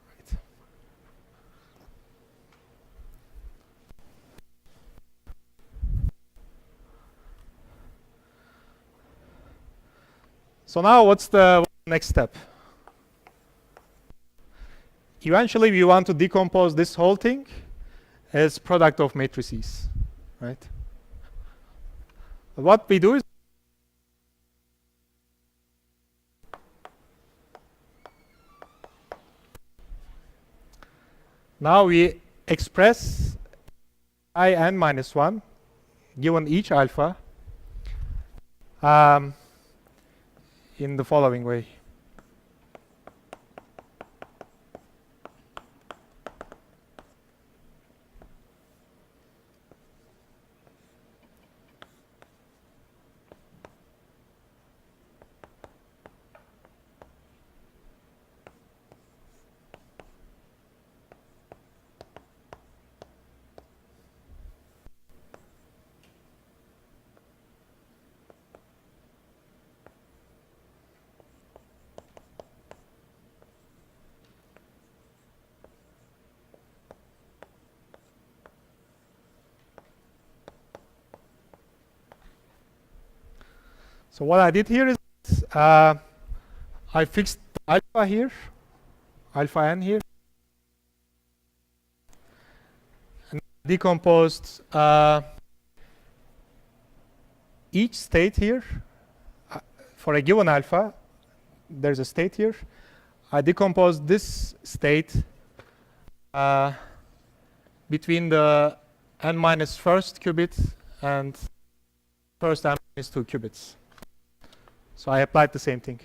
A: Right. So now what's the next step? Eventually, we want to decompose this whole thing as product of matrices, right? What we do is now we express I n-1 given each alpha in the following way. So what I did here is I fixed alpha here, alpha n here, and decomposed each state here. For a given alpha, there's a state here. I decomposed this state between the n minus first qubit and first n minus 2 qubits. So I applied the same thing.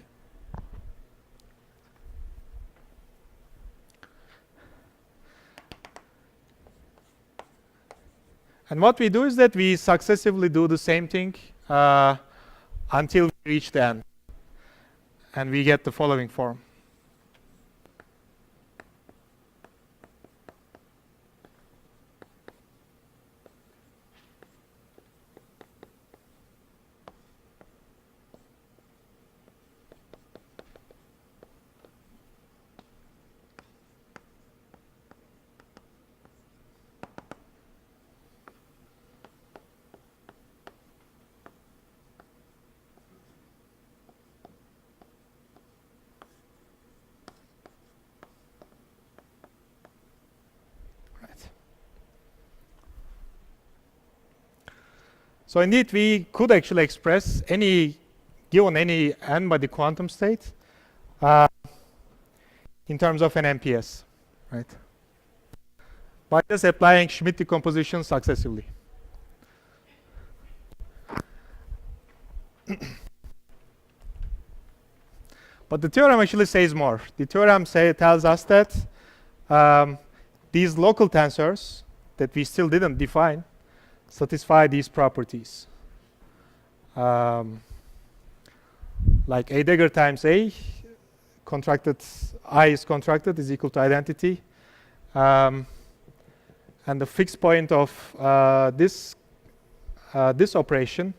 A: And what we do is that we successively do the same thing until we reach the end. And we get the following form. So indeed, we could actually express given any n by the quantum state in terms of an MPS, right? By just applying Schmidt decomposition successively. But the theorem actually says more. The theorem tells us that these local tensors that we still didn't define satisfy these properties. Like a dagger times a contracted, I is contracted is equal to identity. And the fixed point of this operation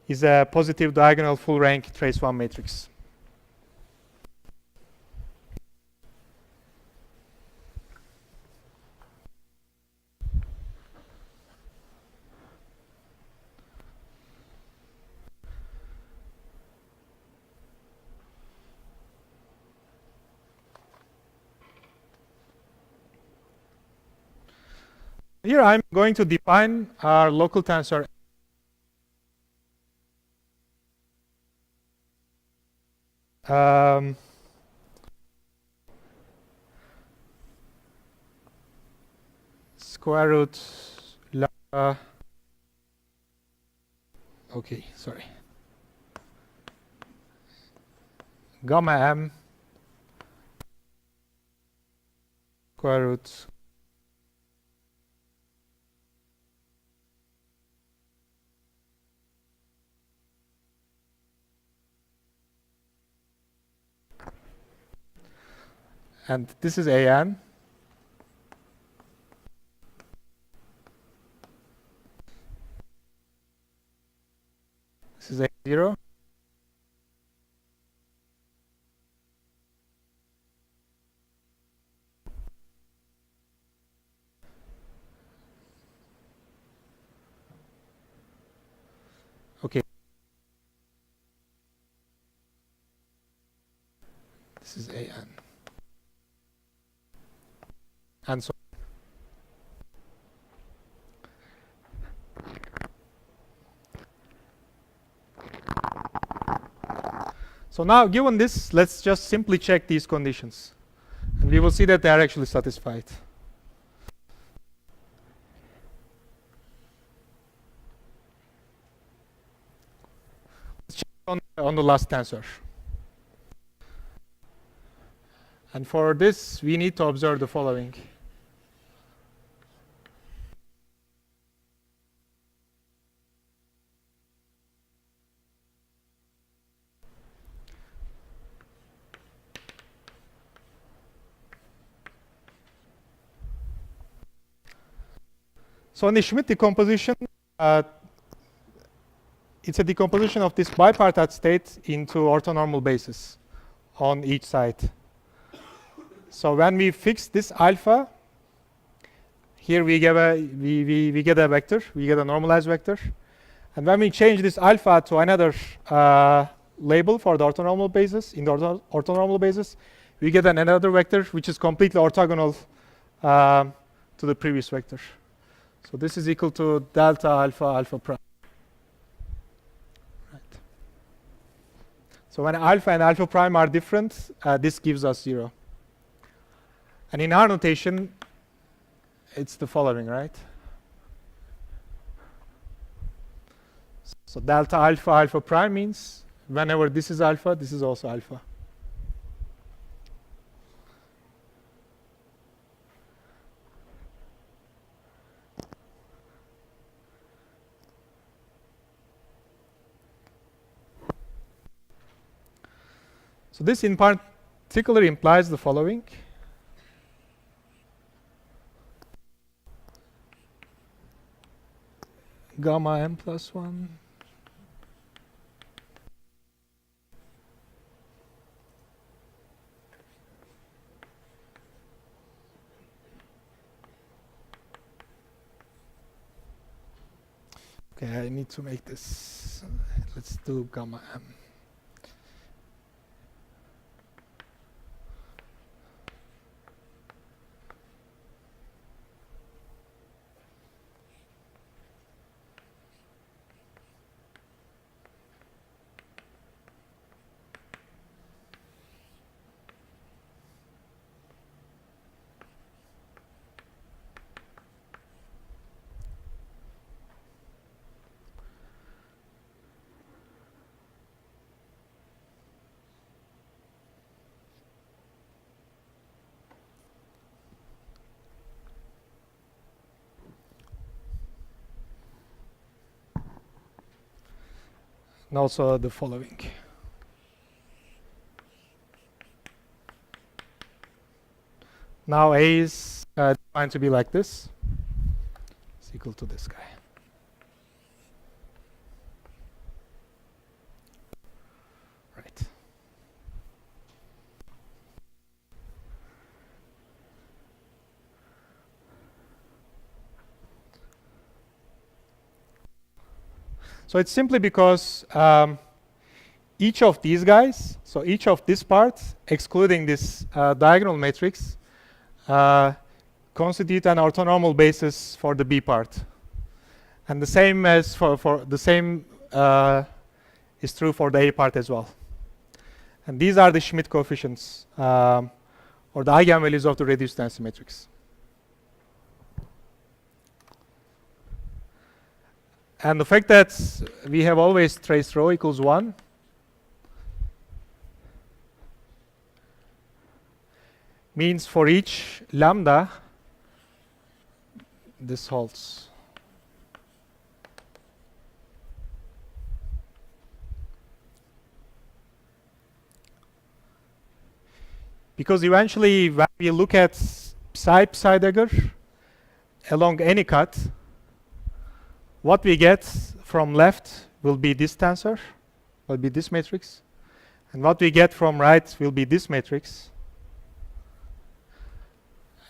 A: is a positive diagonal full rank trace 1 matrix. Here I'm going to define our local tensor square root lambda. Okay, sorry. Gamma m square root and this is an. This is a0. Okay. This is an. And so now, given this, let's just simply check these conditions. And we will see that they are actually satisfied. Let's check on the last tensor. And for this, we need to observe the following. So in the Schmidt decomposition, it's a decomposition of this bipartite state into orthonormal bases on each side. So when we fix this alpha, here we get a vector, we get a normalized vector, And when we change this alpha to another label for the orthonormal basis, in the orthonormal basis, we get another vector which is completely orthogonal to the previous vector. So this is equal to delta alpha alpha prime. Right. So when alpha and alpha prime are different, this gives us 0. And in our notation, it's the following, right? So delta alpha alpha prime means whenever this is alpha, this is also alpha. So this in particular implies the following. Gamma m plus 1. Okay, I need to make this. Let's do gamma m. And also the following. Now A is defined to be like this. It's equal to this guy. Right. So it's simply because each of these guys, so each of this part, excluding this diagonal matrix, constitute an orthonormal basis for the B part. And the same as for the same is true for the A part as well. And these are the Schmidt coefficients or the eigenvalues of the reduced density matrix. And the fact that we have always traced rho equals 1 means for each lambda, this holds. Because eventually, when we look at psi dagger along any cut, what we get from left will be this tensor, will be this matrix. And what we get from right will be this matrix.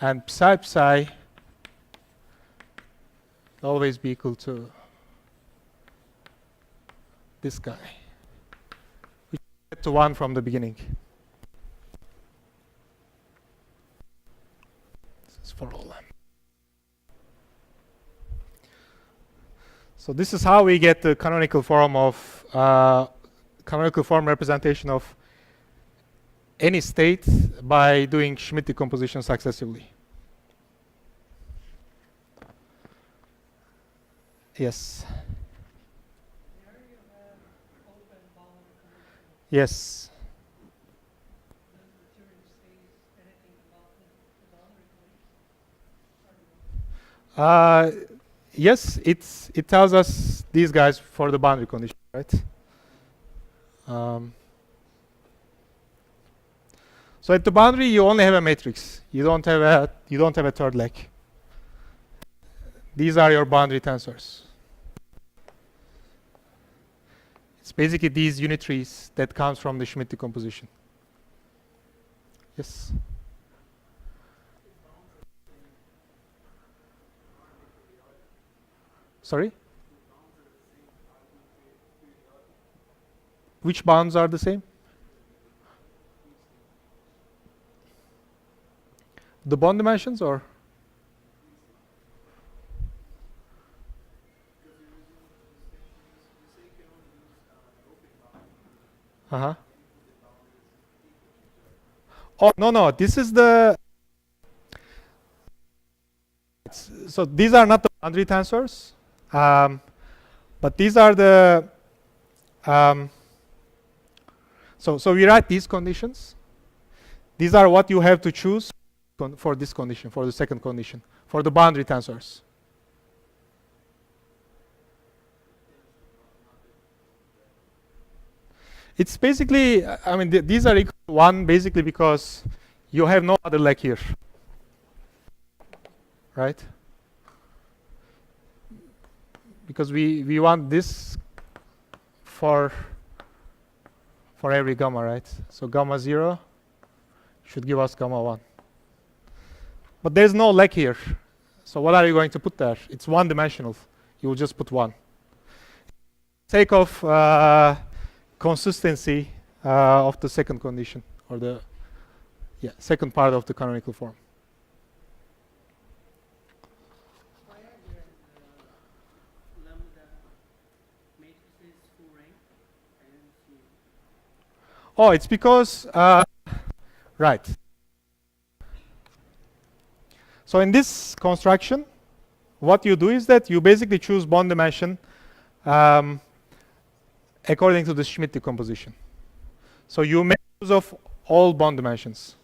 A: And psi will always be equal to this guy, which is set to 1 from the beginning. This is for all m. So this is how we get the canonical form of canonical form representation of any state by doing Schmidt decomposition successively. Yes.
E: There you have open boundary conditions.
A: Yes.
E: Does the theorem say anything about the boundary conditions?
A: Yes, it tells us these guys for the boundary condition, right? So at the boundary, you only have a matrix. You don't have a third leg. These are your boundary tensors. It's basically these unitaries that comes from the Schmidt decomposition. Yes. Sorry? Which bounds are the same? The bond dimensions or? Uh-huh. Oh, no, this is the... So these are not the boundary tensors, but these are the... So we write these conditions. These are what you have to choose for this condition, for the second condition, for the boundary tensors. It's basically, I mean, these are equal to 1 basically because you have no other leg here, right? Because we want this for every gamma, right? So gamma 0 should give us gamma 1. But there's no leg here. So what are you going to put there? It's one-dimensional. You will just put 1. Sake of consistency of the second condition, or the second part of the canonical form.
E: Why are there lambda matrices full rank? I don't see.
A: Oh, it's because right. So in this construction, what you do is that you basically choose bond dimension according to the Schmidt decomposition. So you make use of all bond dimensions.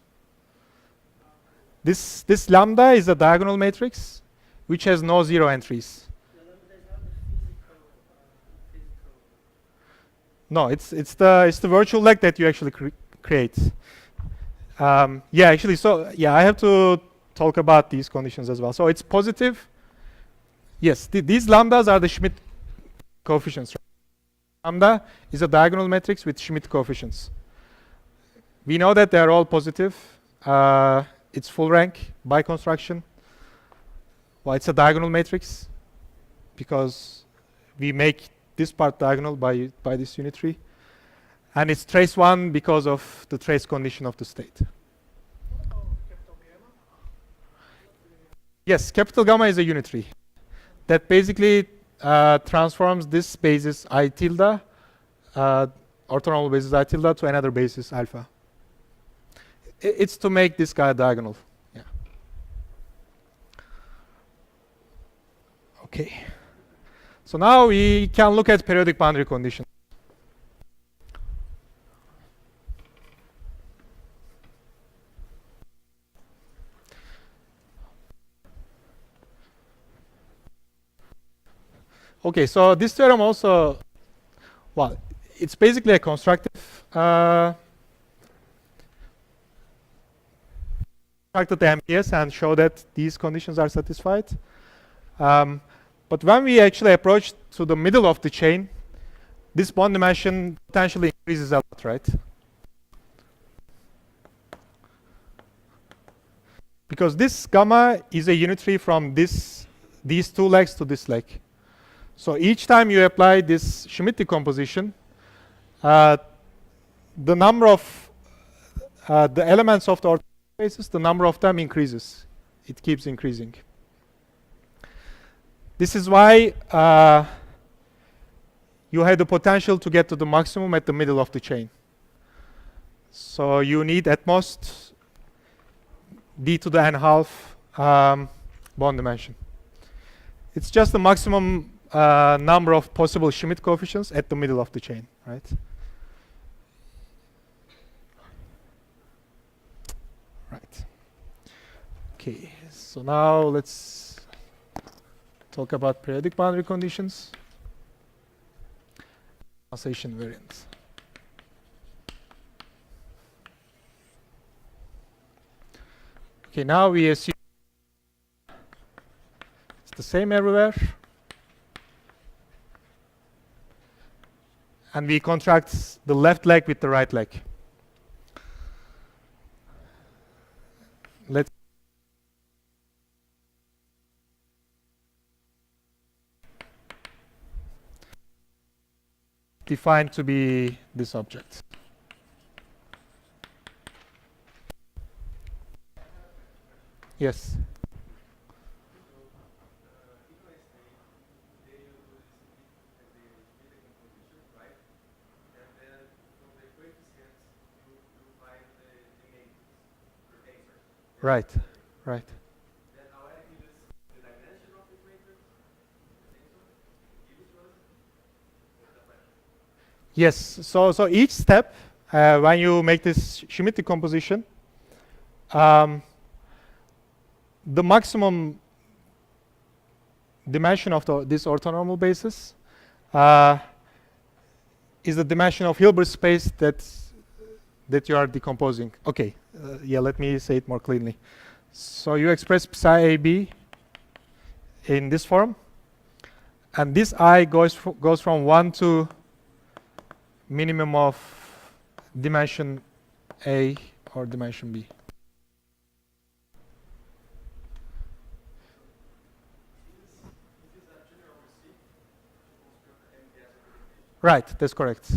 A: This lambda is a diagonal matrix which has no 0 entries.
E: The lambda is not the physical.
A: No, it's the virtual leg that you actually create. Yeah, actually, so yeah, I have to talk about these conditions as well. So it's positive. Yes, these lambdas are the Schmidt coefficients. Right? Lambda is a diagonal matrix with Schmidt coefficients. We know that they are all positive. It's full rank by construction. Well, it's a diagonal matrix because we make this part diagonal by this unitary. And it's trace 1 because of the trace condition of the state. Yes, capital gamma is a unitary that basically transforms this basis I tilde, orthonormal basis I tilde, to another basis alpha. It's to make this guy diagonal. Yeah. Okay. So now we can look at periodic boundary conditions. Okay, so this theorem also, well, it's basically a constructive constructed the MPS and show that these conditions are satisfied. But when we actually approach to the middle of the chain, this bond dimension potentially increases a lot, right? Because this gamma is a unitary from these two legs to this leg. So each time you apply this Schmidt decomposition, the number of the elements of the orthogonal spaces, the number of them increases. It keeps increasing. This is why you have the potential to get to the maximum at the middle of the chain. So you need at most d to the n half bond dimension. It's just the maximum number of possible Schmidt coefficients at the middle of the chain, right? Right. Okay, so now let's talk about periodic boundary conditions. Translation variant. Okay, now we assume it's the same everywhere. And we contract the left leg with the right leg. Let's defined to be this object. Yes. Right, right. Yes, so each step, when you make this Schmidt decomposition, the maximum dimension of this orthonormal basis is the dimension of Hilbert space that you are decomposing. Okay, yeah, let me say it more cleanly. So you express psi AB in this form, and this I goes from 1 to minimum of dimension A or dimension B. Right, that's correct.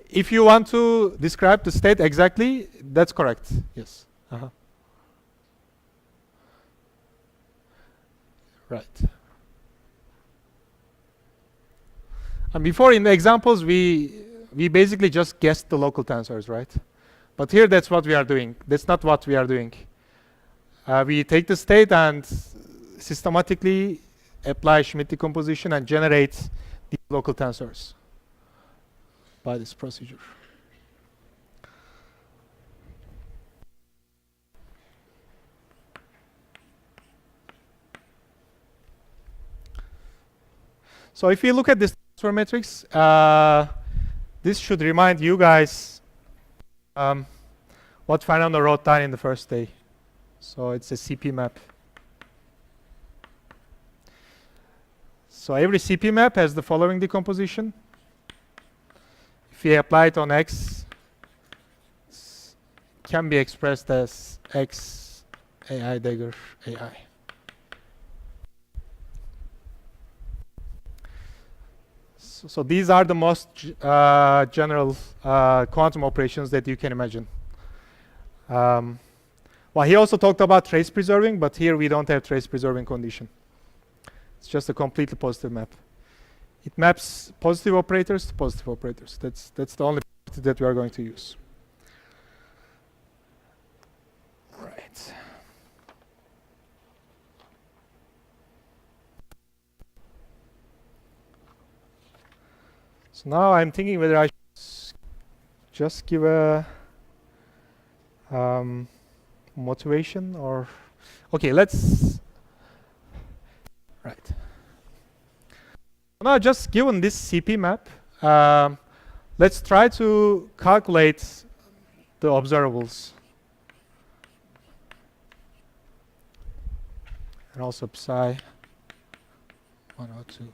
A: If you want to describe the state exactly, that's correct. Yes. Right. And before in the examples, we basically just guessed the local tensors, right? But here, that's what we are doing. That's not what we are doing. We take the state and systematically apply Schmidt decomposition and generate the local tensors by this procedure. So if you look at this transfer matrix, this should remind you guys what Fernando wrote down in the first day. So it's a CP map. So every CP map has the following decomposition. If you apply it on X, it can be expressed as X AI dagger AI. So these are the most general quantum operations that you can imagine. Well, he also talked about trace preserving, but here we don't have trace preserving condition. It's just a completely positive map. It maps positive operators to positive operators. That's the only property that we are going to use. Right. So now I'm thinking whether I should just give a motivation or... Okay, let's... Right. Now, just given this CP map, let's try to calculate the observables. And also psi 102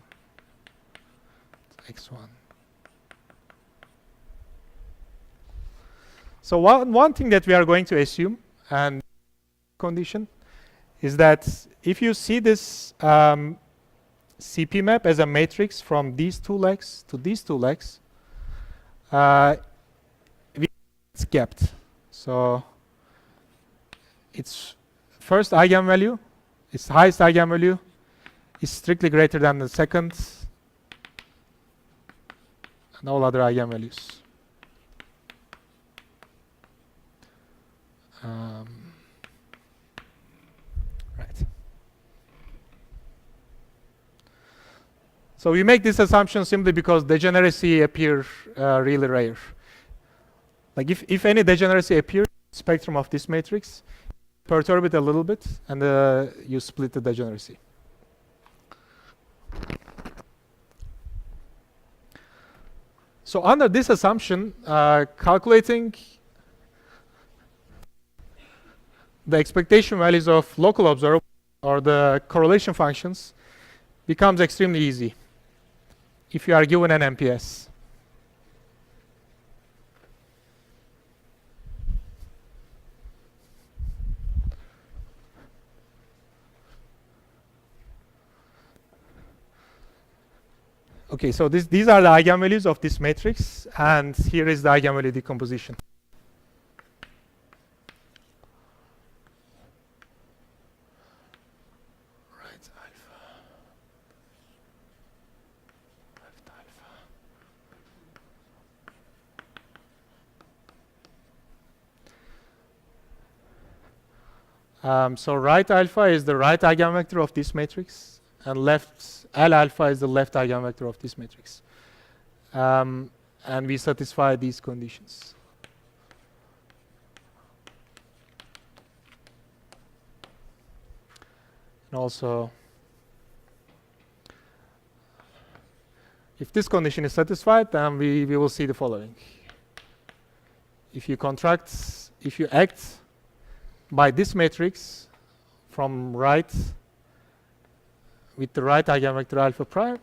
A: x1. So one thing that we are going to assume and condition is that if you see this CP map as a matrix from these two legs to these two legs, it's gapped. So its first eigenvalue, its highest eigenvalue, is strictly greater than the second and all other eigenvalues. Right. So we make this assumption simply because degeneracy appears really rare. Like if any degeneracy appears in the spectrum of this matrix, perturb it a little bit, and you split the degeneracy. So under this assumption, calculating the expectation values of local observables or the correlation functions becomes extremely easy if you are given an MPS. Okay, so these are the eigenvalues of this matrix, and here is the eigenvalue decomposition. Right alpha, left alpha. So right alpha is the right eigenvector of this matrix, and left L alpha is the left eigenvector of this matrix. And we satisfy these conditions. And also, if this condition is satisfied, then we will see the following. If you act by this matrix from right with the right eigenvector alpha prime,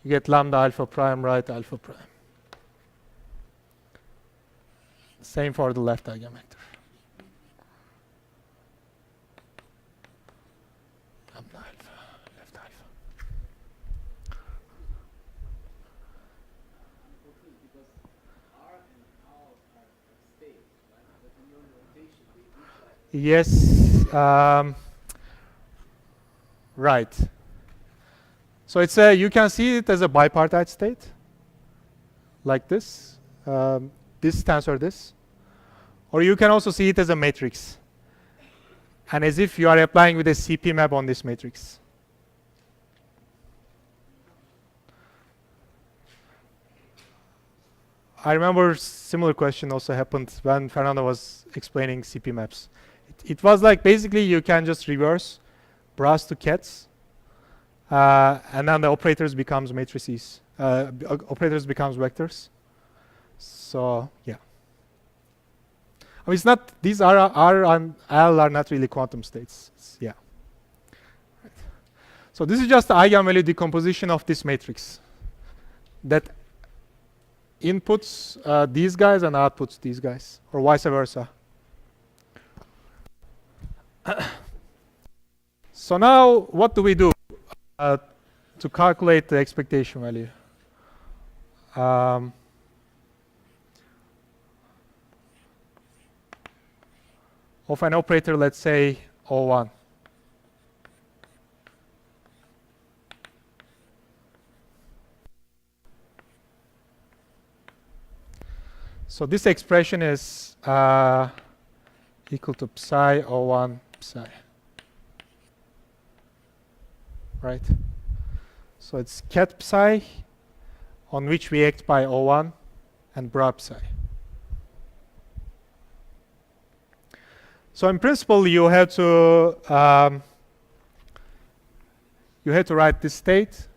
A: you get lambda alpha prime, right alpha prime. Same for the left eigenvector. Lambda alpha, left alpha.
D: Okay, because R and L are states, right? But in your notation, they look like
A: Yes. Right. So it's a, you can see it as a bipartite state, like this. This stands for this. Or you can also see it as a matrix, and as if you are applying with a CP map on this matrix. I remember similar question also happened when Fernando was explaining CP maps. It was like basically you can just reverse bras to cats, and then the operators becomes matrices. Operators becomes vectors. So yeah. I mean, it's not, these R and L are not really quantum states. Yeah. Right. So this is just the eigenvalue decomposition of this matrix that inputs these guys and outputs these guys, or vice versa. So now what do we do to calculate the expectation value? Of an operator, let's say O1. So this expression is equal to psi O1 psi. Right? So it's cat psi on which we act by O1 and bra psi. So in principle, you have to write this state,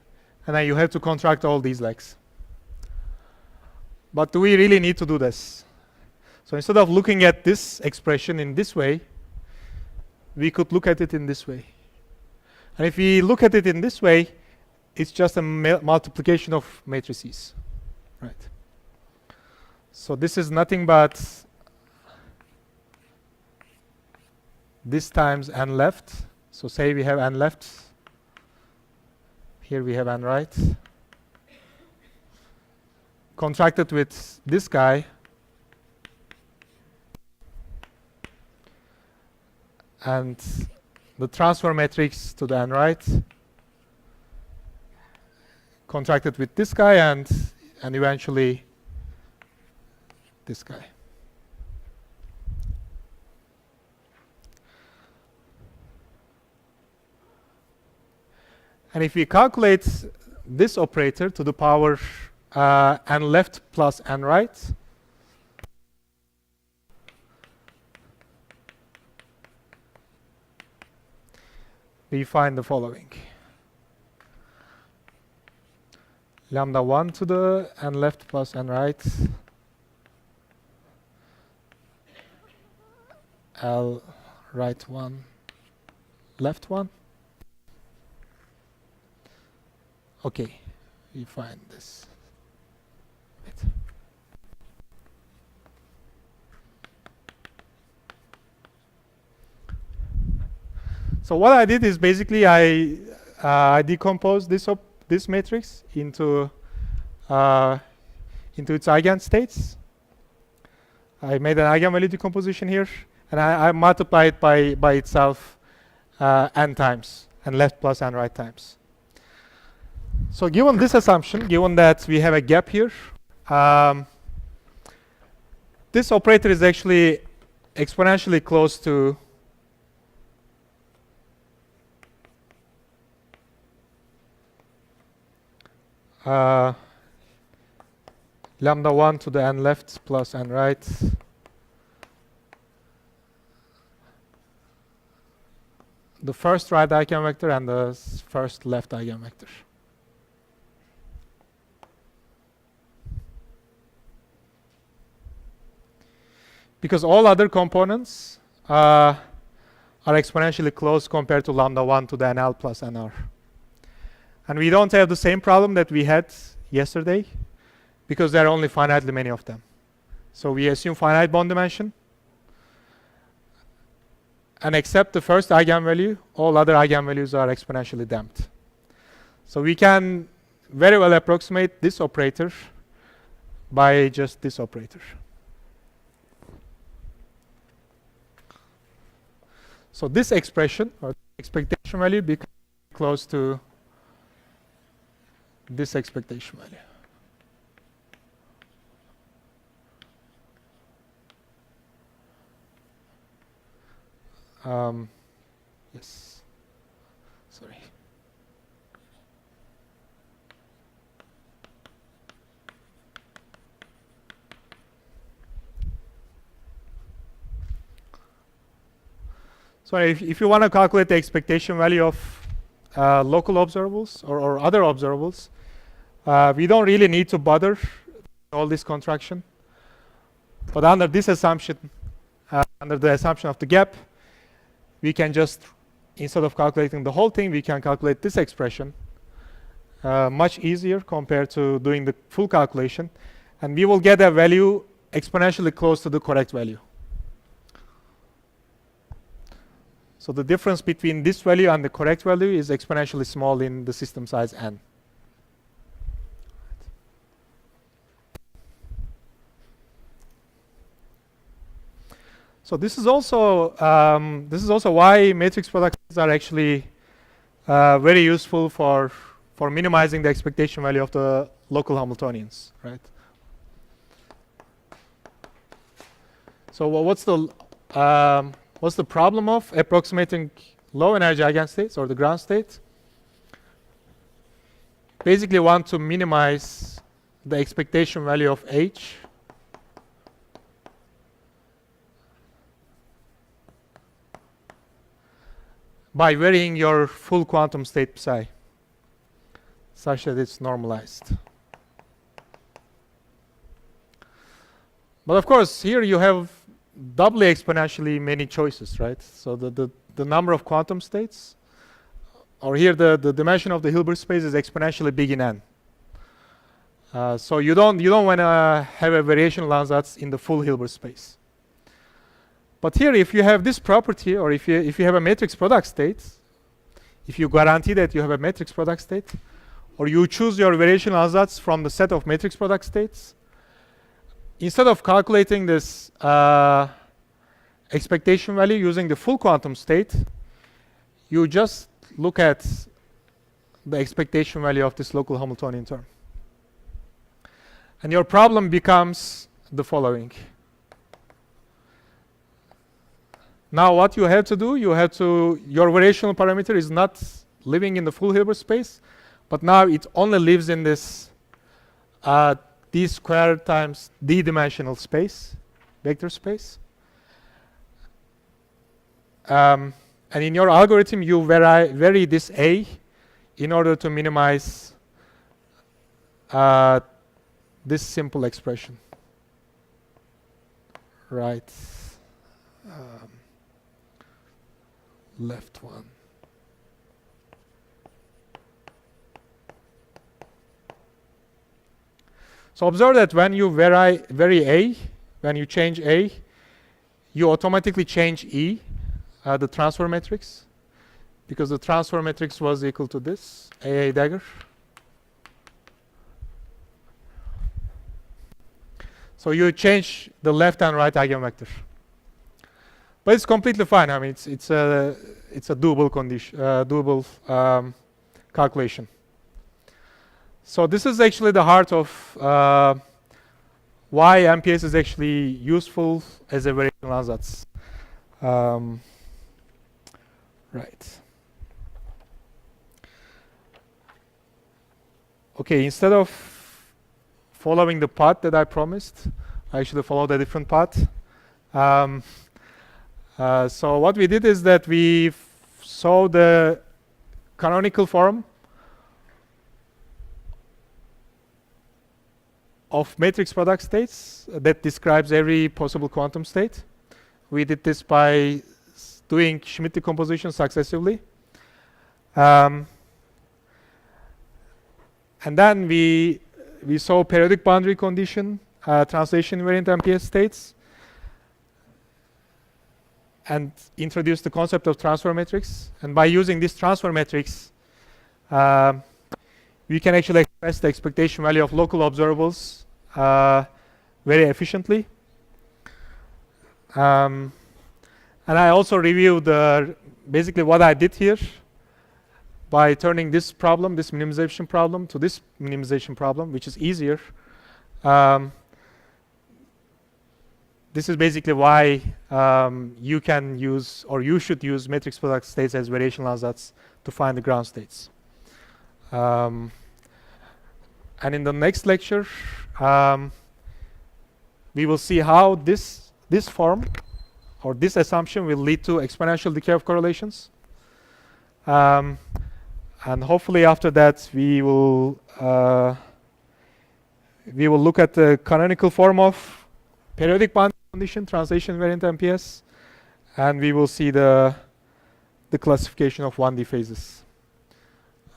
A: and then you have to contract all these legs. But do we really need to do this? So instead of looking at this expression in this way, we could look at it in this way. And if we look at it in this way, it's just a multiplication of matrices, right? So this is nothing but this times n left. So say we have n left. Here we have n right. Contracted with this guy. And the transfer matrix to the n right. Contracted with this guy and eventually this guy. And if we calculate this operator to the power n left plus n right, we find the following. Lambda 1 to the n left plus n right, L right 1, left 1. Okay, we find this. Wait. So what I did is basically I decomposed this this matrix into its eigenstates. I made an eigenvalue decomposition here, and I multiply it by itself n times, and left plus n right times. So given this assumption, given that we have a gap here, this operator is actually exponentially close to lambda 1 to the n left plus n right the first right eigenvector and the first left eigenvector. Because all other components are exponentially close compared to lambda 1 to the nl plus nr. And we don't have the same problem that we had yesterday, because there are only finitely many of them. So we assume finite bond dimension, and except the first eigenvalue, all other eigenvalues are exponentially damped. So we can very well approximate this operator by just this operator. So this expression, or expectation value, becomes close to this expectation value. Yes. Sorry. So if you want to calculate the expectation value of local observables or other observables, we don't really need to bother all this contraction. But under this assumption, under the assumption of the gap, we can just, instead of calculating the whole thing, we can calculate this expression much easier compared to doing the full calculation. And we will get a value exponentially close to the correct value. So the difference between this value and the correct value is exponentially small in the system size n. So this is also why matrix products are actually very useful for minimizing the expectation value of the local Hamiltonians, right? So what's the problem of approximating low energy eigenstates or the ground state? Basically want to minimize the expectation value of H by varying your full quantum state psi such that it's normalized. But of course, here you have doubly exponentially many choices, right? So the number of quantum states, or here the dimension of the Hilbert space is exponentially big in n. So you don't want to have a variational ansatz in the full Hilbert space. But here, if you have this property, or if you have a matrix product state, if you guarantee that you have a matrix product state, or you choose your variational ansatz from the set of matrix product states, instead of calculating this expectation value using the full quantum state, you just look at the expectation value of this local Hamiltonian term. And your problem becomes the following. Now what you have to do, your variational parameter is not living in the full Hilbert space, but now it only lives in this d squared times d dimensional space, vector space. And in your algorithm, you vary this a in order to minimize this simple expression. Right. Left one. So observe that when you vary a, when you change a, you automatically change E, the transfer matrix, because the transfer matrix was equal to this, AA dagger. So you change the left and right eigenvector. But it's completely fine. I mean, it's a doable condition, doable calculation. So this is actually the heart of why MPS is actually useful as a variational ansatz. Right. Okay, instead of following the path that I promised, I actually followed a different path. So what we did is that we saw the canonical form of matrix product states that describes every possible quantum state. We did this by doing Schmidt decomposition successively. And then we saw periodic boundary condition, translation invariant MPS states, and introduced the concept of transfer matrix. And by using this transfer matrix, we can actually express the expectation value of local observables very efficiently. And I also reviewed basically what I did here by turning this problem, this minimization problem, to this minimization problem, which is easier. This is basically why you can use, or you should use, matrix product states as variational ansatz to find the ground states. And in the next lecture, we will see how this form, or this assumption, will lead to exponential decay of correlations. And hopefully after that, we will look at the canonical form of periodic boundary condition, translation invariant MPS, and we will see the classification of 1D phases.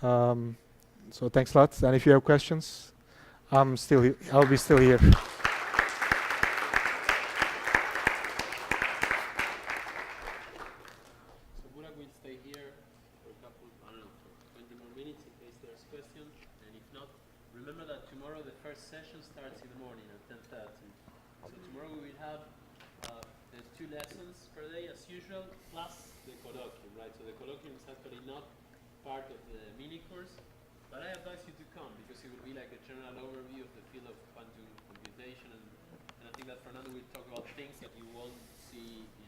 A: So thanks a lot, and if you have questions, I'll be still here.
B: So Burak will stay here for a couple, I don't know, for 20 more minutes in case there's questions. And if not, remember that tomorrow the first session starts in the morning at 10:30. So tomorrow we will have the 2 lessons per day as usual, plus the colloquium, right? So the colloquium is actually not part of the mini course, but I advise you to come because it will be like a general overview of the field of quantum computation, and I think that Fernando will talk about things that you won't see in